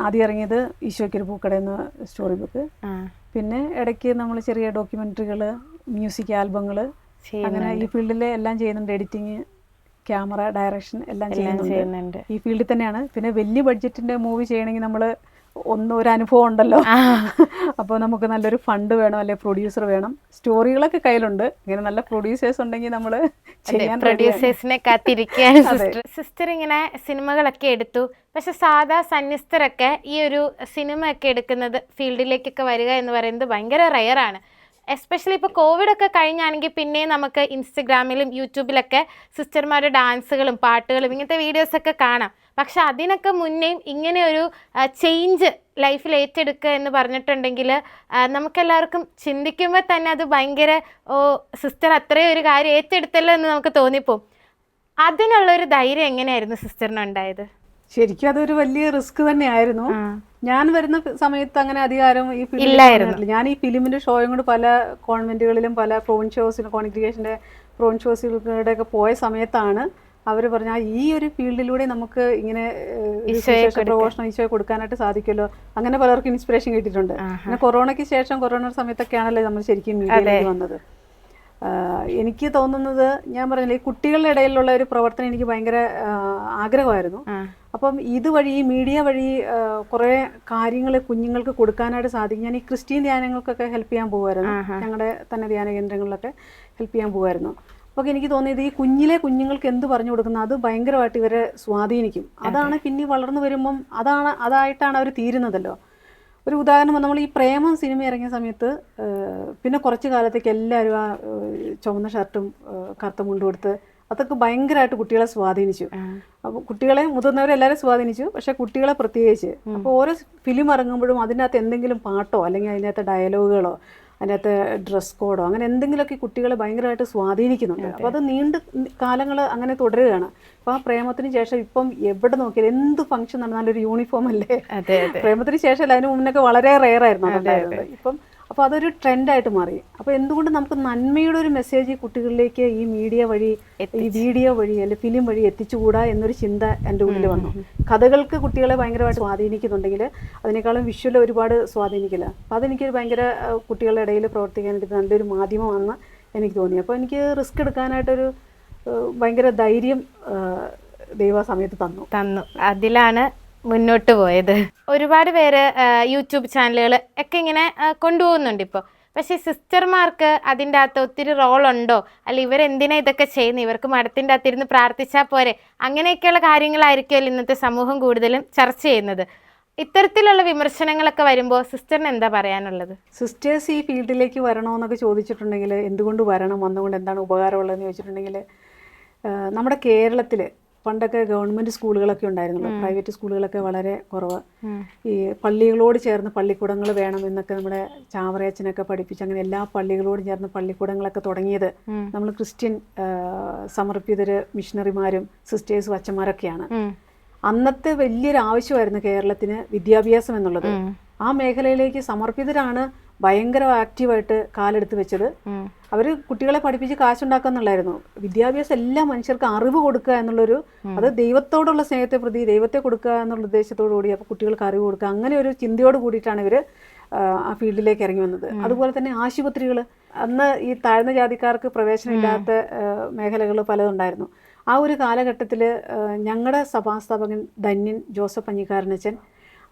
B: ആദ്യം ഇറങ്ങിയത് ഈശോയ്ക്കൊരു പൂക്കട എന്ന സ്റ്റോറി ബുക്ക്. പിന്നെ ഇടയ്ക്ക് നമ്മൾ ചെറിയ ഡോക്യുമെൻ്ററികൾ, മ്യൂസിക് ആൽബങ്ങൾ, അങ്ങനെ ഈ ഫീൽഡിൽ എല്ലാം ചെയ്യുന്നുണ്ട്. എഡിറ്റിങ്, ക്യാമറ, ഡയറക്ഷൻ എല്ലാം ചെയ്യുന്നുണ്ട്. ഈ ഫീൽഡിൽ തന്നെയാണ്. പിന്നെ വലിയ ബഡ്ജറ്റിൻ്റെ മൂവി ചെയ്യണമെങ്കിൽ നമ്മൾ ഒരു അനുഭവം ഉണ്ടല്ലോ. അപ്പോൾ നമുക്ക് നല്ലൊരു ഫണ്ട് വേണം, അല്ലെ പ്രൊഡ്യൂസർ വേണം. സ്റ്റോറികളൊക്കെ കയ്യിലുണ്ട്. ഇങ്ങനെ നല്ല പ്രൊഡ്യൂസേഴ്സ് ഉണ്ടെങ്കിൽ നമ്മൾ
A: പ്രൊഡ്യൂസേഴ്സിനെ കാത്തിരിക്കുകയാണ്. സിസ്റ്റർ ഇങ്ങനെ സിനിമകളൊക്കെ എടുത്തു, പക്ഷെ സാധാ സന്യസ്തരൊക്കെ ഈ ഒരു സിനിമയൊക്കെ എടുക്കുന്നത് ഫീൽഡിലേക്കൊക്കെ വരിക എന്ന് പറയുന്നത് ഭയങ്കര റെയറാണ്. എസ്പെഷ്യലി ഇപ്പോൾ കോവിഡൊക്കെ കഴിഞ്ഞാണെങ്കിൽ പിന്നെയും നമുക്ക് ഇൻസ്റ്റഗ്രാമിലും യൂട്യൂബിലൊക്കെ സിസ്റ്റർമാരുടെ ഡാൻസുകളും പാട്ടുകളും ഇങ്ങനത്തെ വീഡിയോസൊക്കെ കാണാം. പക്ഷെ അതിനൊക്കെ മുന്നേയും ഇങ്ങനെ ഒരു ചേഞ്ച് ലൈഫിൽ ഏറ്റെടുക്കുക എന്ന് പറഞ്ഞിട്ടുണ്ടെങ്കിൽ നമുക്കെല്ലാവർക്കും ചിന്തിക്കുമ്പോൾ തന്നെ അത് ഭയങ്കര സിസ്റ്റർ അത്രയും ഒരു കാര്യം ഏറ്റെടുത്തല്ലോ എന്ന് നമുക്ക് തോന്നിപ്പോവും. അതിനുള്ളൊരു ധൈര്യം എങ്ങനെയായിരുന്നു സിസ്റ്ററിന് ഉണ്ടായത്?
B: ശരിക്കും അതൊരു വലിയ റിസ്ക് തന്നെയായിരുന്നു. ഞാൻ വരുന്ന സമയത്ത് അങ്ങനെ അധികാരം ഈ ഫിലിമിൽ ഞാൻ ഈ ഫിലിമിന്റെ ഷോയും കൊണ്ട് പല കോൺവെന്റുകളിലും പല പ്രോൺ ഷോസിലും കോൺഗ്രിഗേഷന്റെ പ്രോൺ ഷോസിലൂടെ ഒക്കെ പോയ സമയത്താണ് അവർ പറഞ്ഞാൽ ഈ ഒരു ഫീൽഡിലൂടെ നമുക്ക് ഇങ്ങനെ പ്രൊമോഷണൽ ഈശോയെ കൊടുക്കാനായിട്ട് സാധിക്കുമല്ലോ. അങ്ങനെ പലർക്കും ഇൻസ്പിറേഷൻ കിട്ടിയിട്ടുണ്ട്. പിന്നെ കൊറോണയ്ക്ക് ശേഷം, കൊറോണ സമയത്തൊക്കെയാണല്ലോ നമ്മൾ ശരിക്കും മീഡിയയിലേക്ക് വന്നത്. എനിക്ക് തോന്നുന്നത്, ഞാൻ പറഞ്ഞില്ലേ, ഈ കുട്ടികളുടെ ഇടയിലുള്ള ഒരു പ്രവർത്തനം എനിക്ക് ഭയങ്കര ആഗ്രഹമായിരുന്നു. അപ്പം ഇതുവഴി, ഈ മീഡിയ വഴി കുറേ കാര്യങ്ങൾ കുഞ്ഞുങ്ങൾക്ക് കൊടുക്കാനായിട്ട് സാധിക്കും. ഞാൻ ഈ ക്രിസ്ത്യൻ ധ്യാനങ്ങൾക്കൊക്കെ ഹെൽപ്പ് ചെയ്യാൻ പോകുമായിരുന്നു. ഞങ്ങളുടെ തന്നെ ധ്യാന കേന്ദ്രങ്ങളിലൊക്കെ ഹെൽപ്പ് ചെയ്യാൻ പോകുമായിരുന്നു. അപ്പോൾ എനിക്ക് തോന്നിയത് ഈ കുഞ്ഞുങ്ങൾക്ക് എന്ത് പറഞ്ഞു കൊടുക്കുന്നത് അത് ഭയങ്കരമായിട്ട് ഇവരെ സ്വാധീനിക്കും. അതാണ് പിന്നെ വളർന്നു വരുമ്പം അതായിട്ടാണ് അവർ തീരുന്നതല്ലോ. ഒരു ഉദാഹരണം, നമ്മൾ ഈ പ്രേമം സിനിമ ഇറങ്ങിയ സമയത്ത് പിന്നെ കുറച്ച് കാലത്തേക്ക് എല്ലാവരും ആ ചുവന്ന ഷർട്ടും കറുത്ത മുണ്ടും കൊടുത്ത് അതൊക്കെ ഭയങ്കരമായിട്ട് കുട്ടികളെ സ്വാധീനിച്ചു. അപ്പോൾ കുട്ടികളെ, മുതിർന്നവരെല്ലാവരും സ്വാധീനിച്ചു, പക്ഷെ കുട്ടികളെ പ്രത്യേകിച്ച്. അപ്പോൾ ഓരോ ഫിലിം ഇറങ്ങുമ്പോഴും അതിനകത്ത് എന്തെങ്കിലും പാട്ടോ അല്ലെങ്കിൽ അതിനകത്ത് ഡയലോഗുകളോ അതിനകത്ത് ഡ്രസ് കോഡോ അങ്ങനെ എന്തെങ്കിലുമൊക്കെ കുട്ടികളെ ഭയങ്കരമായിട്ട് സ്വാധീനിക്കുന്നുണ്ട്. അപ്പോൾ അത് നീണ്ട കാലങ്ങൾ അങ്ങനെ തുടരുകയാണ്. അപ്പോൾ ആ പ്രേമത്തിന് ശേഷം ഇപ്പം എവിടെ നോക്കിയാലും എന്ത് ഫംഗ്ഷൻ നടന്നാലും ഒരു യൂണിഫോം അല്ലേ. പ്രേമത്തിന് ശേഷമല്ല, അതിന് മുന്നേ വളരെ റെയറായിരുന്നു അതുണ്ടായിരുന്നത്. ഇപ്പം അപ്പോൾ അതൊരു ട്രെൻഡായിട്ട് മാറി. അപ്പോൾ എന്തുകൊണ്ട് നമുക്ക് നന്മയുടെ ഒരു മെസ്സേജ് കുട്ടികളിലേക്ക് ഈ മീഡിയ വഴി, ഈ വീഡിയോ വഴി അല്ലെങ്കിൽ ഫിലിം വഴി എത്തിച്ചുകൂടാ എന്നൊരു ചിന്ത എൻ്റെ ഉള്ളിൽ വന്നു. കഥകൾക്ക് കുട്ടികളെ ഭയങ്കരമായിട്ട് സ്വാധീനിക്കുന്നുണ്ടെങ്കിൽ അതിനേക്കാളും വിഷ്വൽ ഒരുപാട് സ്വാധീനിക്കില്ല. അപ്പോൾ അതെനിക്കൊരു ഭയങ്കര കുട്ടികളുടെ ഇടയിൽ പ്രവർത്തിക്കാനായിട്ട് നല്ലൊരു മാധ്യമമാണെന്ന് എനിക്ക് തോന്നി. അപ്പോൾ എനിക്ക് റിസ്ക് എടുക്കാനായിട്ടൊരു ഭയങ്കര ധൈര്യം ദൈവ സമയത്ത് തന്നു.
A: അതിലാണ് മുന്നോട്ട് പോയത്. ഒരുപാട് പേര് യൂട്യൂബ് ചാനലുകൾ ഒക്കെ ഇങ്ങനെ കൊണ്ടുപോകുന്നുണ്ട് ഇപ്പോൾ. പക്ഷേ സിസ്റ്റർമാർക്ക് അതിൻ്റെ അകത്ത് ഒത്തിരി റോളുണ്ടോ, അല്ല ഇവരെന്തിനാ ഇതൊക്കെ ചെയ്യുന്നത്, ഇവർക്ക് മഠത്തിൻ്റെ അകത്തിരുന്ന് പ്രാർത്ഥിച്ചാൽ പോരെ, അങ്ങനെയൊക്കെയുള്ള കാര്യങ്ങളായിരിക്കുമല്ലോ ഇന്നത്തെ സമൂഹം കൂടുതലും ചർച്ച ചെയ്യുന്നത്. ഇത്തരത്തിലുള്ള വിമർശനങ്ങളൊക്കെ വരുമ്പോൾ സിസ്റ്ററിന് എന്താ പറയാനുള്ളത്?
B: സിസ്റ്റേഴ്സ് ഈ ഫീൽഡിലേക്ക് വരണമെന്നൊക്കെ ചോദിച്ചിട്ടുണ്ടെങ്കിൽ എന്തുകൊണ്ട് വരണം, വന്നുകൊണ്ട് എന്താണ് ഉപകാരമുള്ളതെന്ന് ചോദിച്ചിട്ടുണ്ടെങ്കിൽ, നമ്മുടെ കേരളത്തിൽ പണ്ടൊക്കെ ഗവൺമെൻറ് സ്കൂളുകളൊക്കെ ഉണ്ടായിരുന്നുള്ളൂ. പ്രൈവറ്റ് സ്കൂളുകളൊക്കെ വളരെ കുറവ്. ഈ പള്ളികളോട് ചേർന്ന് പള്ളിക്കൂടങ്ങൾ വേണം എന്നൊക്കെ നമ്മുടെ ചാവറയച്ചനൊക്കെ പഠിപ്പിച്ച് അങ്ങനെ എല്ലാ പള്ളികളോട് ചേർന്ന് പള്ളിക്കൂടങ്ങളൊക്കെ തുടങ്ങിയത് നമ്മൾ ക്രിസ്ത്യൻ സമർപ്പിതര്, മിഷണറിമാരും സിസ്റ്റേഴ്സും അച്ഛന്മാരൊക്കെയാണ്. അന്നത്തെ വലിയൊരു ആവശ്യമായിരുന്നു കേരളത്തിന് വിദ്യാഭ്യാസം എന്നുള്ളത്. ആ മേഖലയിലേക്ക് സമർപ്പിതരാണ് ഭയങ്കര ആക്റ്റീവായിട്ട് കാലെടുത്ത് വെച്ചത്. അവർ കുട്ടികളെ പഠിപ്പിച്ച് കാശുണ്ടാക്കുക എന്നുള്ളായിരുന്നു. വിദ്യാഭ്യാസം എല്ലാ മനുഷ്യർക്കും അറിവ് കൊടുക്കുക എന്നുള്ളൊരു, അത് ദൈവത്തോടുള്ള സ്നേഹത്തെ പ്രതി ദൈവത്തെ കൊടുക്കുക എന്നുള്ള ഉദ്ദേശത്തോടു കൂടി, അപ്പോൾ കുട്ടികൾക്ക് അറിവ് കൊടുക്കുക, അങ്ങനെ ഒരു ചിന്തയോട് കൂടിയിട്ടാണ് ഇവർ ആ ഫീൽഡിലേക്ക് ഇറങ്ങി വന്നത്. അതുപോലെ തന്നെ ആശുപത്രികൾ, അന്ന് ഈ താഴ്ന്ന ജാതിക്കാർക്ക് പ്രവേശനമില്ലാത്ത മേഖലകൾ പലതുണ്ടായിരുന്നു. ആ ഒരു കാലഘട്ടത്തിൽ ഞങ്ങളുടെ സഭാസ്ഥാപകൻ ധന്യൻ ജോസഫ് പഞ്ഞിക്കാരനച്ഛൻ,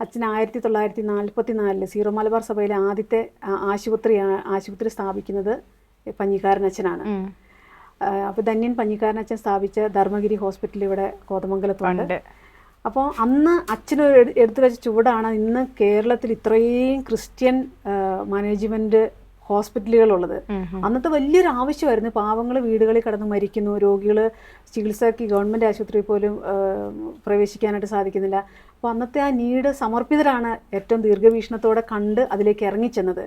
B: അച്ഛൻ 1944 സീറോ മലബാർ സഭയിലെ ആദ്യത്തെ ആശുപത്രി സ്ഥാപിക്കുന്നത് പഞ്ഞിക്കാരനച്ഛനാണ്. അപ്പോൾ ധന്യൻ പഞ്ഞിക്കാരനച്ഛൻ സ്ഥാപിച്ച ധർമ്മഗിരി ഹോസ്പിറ്റൽ ഇവിടെ കോതമംഗലത്തുണ്ട്. അപ്പോൾ അന്ന് അച്ഛന് എടുത്തു വെച്ച ചുവടാണ് ഇന്ന് കേരളത്തിൽ ഇത്രയും ക്രിസ്ത്യൻ മാനേജ്മെൻറ്റ് ഹോസ്പിറ്റലുകളുള്ളത്. അന്നത്തെ വലിയൊരു ആവശ്യമായിരുന്നു. പാവങ്ങൾ വീടുകളിൽ കിടന്ന് മരിക്കുന്നു, രോഗികൾ ചികിത്സയ്ക്ക് ഗവൺമെൻറ് ആശുപത്രിയിൽ പോലും പ്രവേശിക്കാനായിട്ട് സാധിക്കുന്നില്ല. അപ്പോൾ അന്നത്തെ ആ നീഡ് സമർപ്പിതരാണ് ഏറ്റവും ദീർഘവീക്ഷണത്തോടെ കണ്ട് അതിലേക്ക് ഇറങ്ങിച്ചെന്നത്.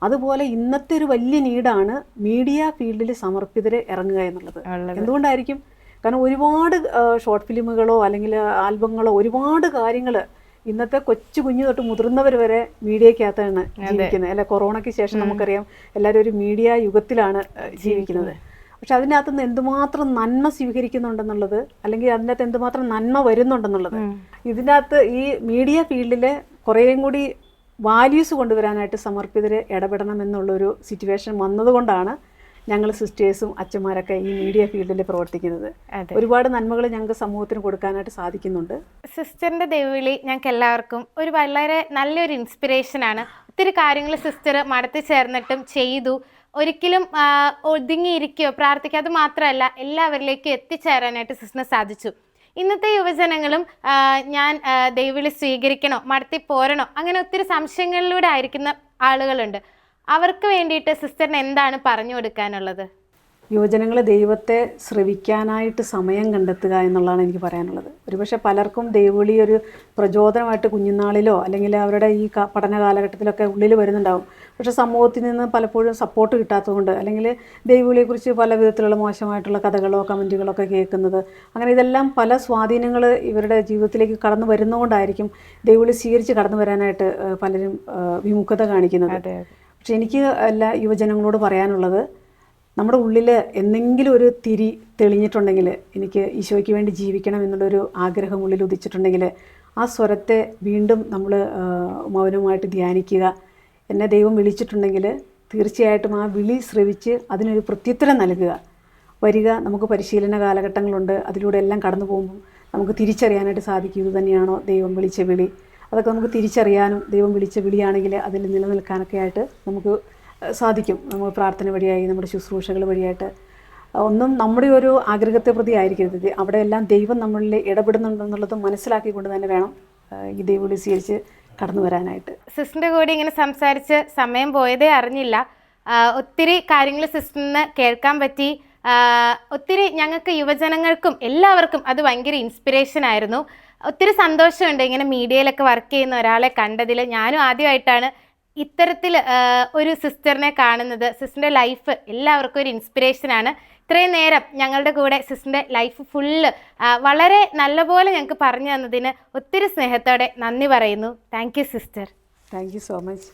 B: അതുപോലെ ഇന്നത്തെ ഒരു വലിയ നീഡാണ് മീഡിയ ഫീൽഡിൽ സമർപ്പിതർ ഇറങ്ങുക എന്നുള്ളത്. എന്തുകൊണ്ടായിരിക്കും? കാരണം ഒരുപാട് ഷോർട്ട് ഫിലിമുകളോ അല്ലെങ്കിൽ ആൽബങ്ങളോ ഒരുപാട് കാര്യങ്ങൾ ഇന്നത്തെ കൊച്ചു കുഞ്ഞു തൊട്ട് മുതിർന്നവർ വരെ മീഡിയക്കകത്താണ് ജീവിക്കുന്നത്. അല്ലെ, കൊറോണയ്ക്ക് ശേഷം നമുക്കറിയാം എല്ലാവരും ഒരു മീഡിയ യുഗത്തിലാണ് ജീവിക്കുന്നത്. പക്ഷെ അതിനകത്തുനിന്ന് എന്തുമാത്രം നന്മ സ്വീകരിക്കുന്നുണ്ടെന്നുള്ളത്, അല്ലെങ്കിൽ അതിനകത്ത് എന്തുമാത്രം നന്മ വരുന്നുണ്ടെന്നുള്ളത്, ഇതിനകത്ത് ഈ മീഡിയ ഫീൽഡിലെ കുറേയും കൂടി വാല്യൂസ് കൊണ്ടുവരാനായിട്ട് സമർപ്പിതർ ഇടപെടണം എന്നുള്ളൊരു സിറ്റുവേഷൻ വന്നതുകൊണ്ടാണ് ഞങ്ങൾ സിസ്റ്റേഴ്സും അച്ഛന്മാരൊക്കെ ഈ മീഡിയ ഫീൽഡിൽ പ്രവർത്തിക്കുന്നത്. ഒരുപാട് നന്മകൾ ഞങ്ങൾക്ക് സമൂഹത്തിന് കൊടുക്കാനായിട്ട് സാധിക്കുന്നുണ്ട്.
A: സിസ്റ്ററിന്റെ ദൈവവിളി ഞങ്ങൾക്ക് എല്ലാവർക്കും ഒരു വളരെ നല്ലൊരു ഇൻസ്പിറേഷനാണ്. ഒത്തിരി കാര്യങ്ങൾ സിസ്റ്റർ മടത്തി ചേർന്നിട്ടും ചെയ്തു. ഒരിക്കലും ഒതുങ്ങിയിരിക്കുകയോ പ്രാർത്ഥിക്കാതെ മാത്രമല്ല, എല്ലാവരിലേക്കും എത്തിച്ചേരാനായിട്ട് സിസ്റ്ററിന് സാധിച്ചു. ഇന്നത്തെ യുവജനങ്ങളും ഞാൻ ദൈവവിളി സ്വീകരിക്കണോ, മടത്തി പോരണോ, അങ്ങനെ ഒത്തിരി സംശയങ്ങളിലൂടെ ആയിരിക്കുന്ന ആളുകളുണ്ട്. അവർക്ക് വേണ്ടിയിട്ട് സിസ്റ്ററിന് എന്താണ് പറഞ്ഞു കൊടുക്കാനുള്ളത്?
B: യുവജനങ്ങൾ ദൈവത്തെ ശ്രവിക്കാനായിട്ട് സമയം കണ്ടെത്തുക എന്നുള്ളതാണ് എനിക്ക് പറയാനുള്ളത്. ഒരുപക്ഷെ പലർക്കും ദൈവവിളി ഒരു പ്രചോദനമായിട്ട് കുഞ്ഞുനാളിലോ അല്ലെങ്കിൽ അവരുടെ ഈ പഠന കാലഘട്ടത്തിലൊക്കെ ഉള്ളിൽ വരുന്നുണ്ടാവും. പക്ഷേ സമൂഹത്തിൽ നിന്ന് പലപ്പോഴും സപ്പോർട്ട് കിട്ടാത്തതുകൊണ്ട്, അല്ലെങ്കിൽ ദൈവവിളിയെക്കുറിച്ച് പല വിധത്തിലുള്ള മോശമായിട്ടുള്ള കഥകളോ കമൻറ്റുകളോ ഒക്കെ കേൾക്കുന്നത്, അങ്ങനെ ഇതെല്ലാം പല സ്വാധീനങ്ങൾ ഇവരുടെ ജീവിതത്തിലേക്ക് കടന്നു വരുന്നതുകൊണ്ടായിരിക്കും ദൈവവിളി സ്വീകരിച്ച് കടന്നു വരാനായിട്ട് പലരും വിമുഖത കാണിക്കുന്നത്. പക്ഷെ എനിക്ക് എല്ലാ യുവജനങ്ങളോട് പറയാനുള്ളത്, നമ്മുടെ ഉള്ളിൽ എന്തെങ്കിലും ഒരു തിരി തെളിഞ്ഞിട്ടുണ്ടെങ്കിൽ, എനിക്ക് ഈശോയ്ക്ക് വേണ്ടി ജീവിക്കണം എന്നുള്ളൊരു ആഗ്രഹം ഉള്ളിൽ ഉദിച്ചിട്ടുണ്ടെങ്കിൽ, ആ സ്വരത്തെ വീണ്ടും നമ്മൾ മൗനമായിട്ട് ധ്യാനിക്കുക. എന്നെ ദൈവം വിളിച്ചിട്ടുണ്ടെങ്കിൽ തീർച്ചയായിട്ടും ആ വിളി ശ്രവിച്ച് അതിനൊരു പ്രത്യുത്തരം നൽകുക. വരിക, നമുക്ക് പരിശീലന കാലഘട്ടങ്ങളുണ്ട്, അതിലൂടെ എല്ലാം കടന്നു പോകുമ്പം നമുക്ക് തിരിച്ചറിയാനായിട്ട് സാധിക്കും ഇത് തന്നെയാണോ ദൈവം വിളിച്ച വിളി. അതൊക്കെ നമുക്ക് തിരിച്ചറിയാനും ദൈവം വിളിച്ച വിളിയാണെങ്കിൽ അതിൽ നിലനിൽക്കാനൊക്കെ ആയിട്ട് നമുക്ക് സാധിക്കും. നമ്മൾ പ്രാർത്ഥന വഴിയായി, നമ്മുടെ ശുശ്രൂഷകൾ വഴിയായിട്ട്. ഒന്നും നമ്മുടെ ഒരു ആഗ്രഹത്തെ പ്രതി ആയിരിക്കരുത്, അവിടെയെല്ലാം ദൈവം നമ്മളിൽ ഇടപെടുന്നുണ്ടെന്നുള്ളത് മനസ്സിലാക്കിക്കൊണ്ട് തന്നെ വേണം ഈ ദൈവവിളി സ്വീകരിച്ച് കടന്നു വരാനായിട്ട്.
A: സിസ്റ്ററിൻ്റെ കൂടെ ഇങ്ങനെ സംസാരിച്ച് സമയം പോയതേ അറിഞ്ഞില്ല. ഒത്തിരി കാര്യങ്ങൾ സിസ്റ്ററിന് കേൾക്കാൻ പറ്റി. ഒത്തിരി ഞങ്ങൾക്ക് യുവജനങ്ങൾക്കും എല്ലാവർക്കും അത് ഭയങ്കര ഇൻസ്പിറേഷൻ ആയിരുന്നു. ഒത്തിരി സന്തോഷമുണ്ട് ഇങ്ങനെ മീഡിയയിലൊക്കെ വർക്ക് ചെയ്യുന്ന ഒരാളെ കണ്ടതിൽ. ഞാനും ആദ്യമായിട്ടാണ് ഇത്തരത്തിൽ ഒരു സിസ്റ്ററിനെ കാണുന്നത്. സിസ്റ്ററിൻ്റെ ലൈഫ് എല്ലാവർക്കും ഒരു ഇൻസ്പിറേഷനാണ്. ഇത്രയും നേരം ഞങ്ങളുടെ കൂടെ സിസ്റ്ററിൻ്റെ ലൈഫ് ഫുള്ള് വളരെ നല്ലപോലെ ഞങ്ങൾക്ക് പറഞ്ഞു തന്നതിന് ഒത്തിരി സ്നേഹത്തോടെ നന്ദി പറയുന്നു. Thank you sister.
B: Thank you so much.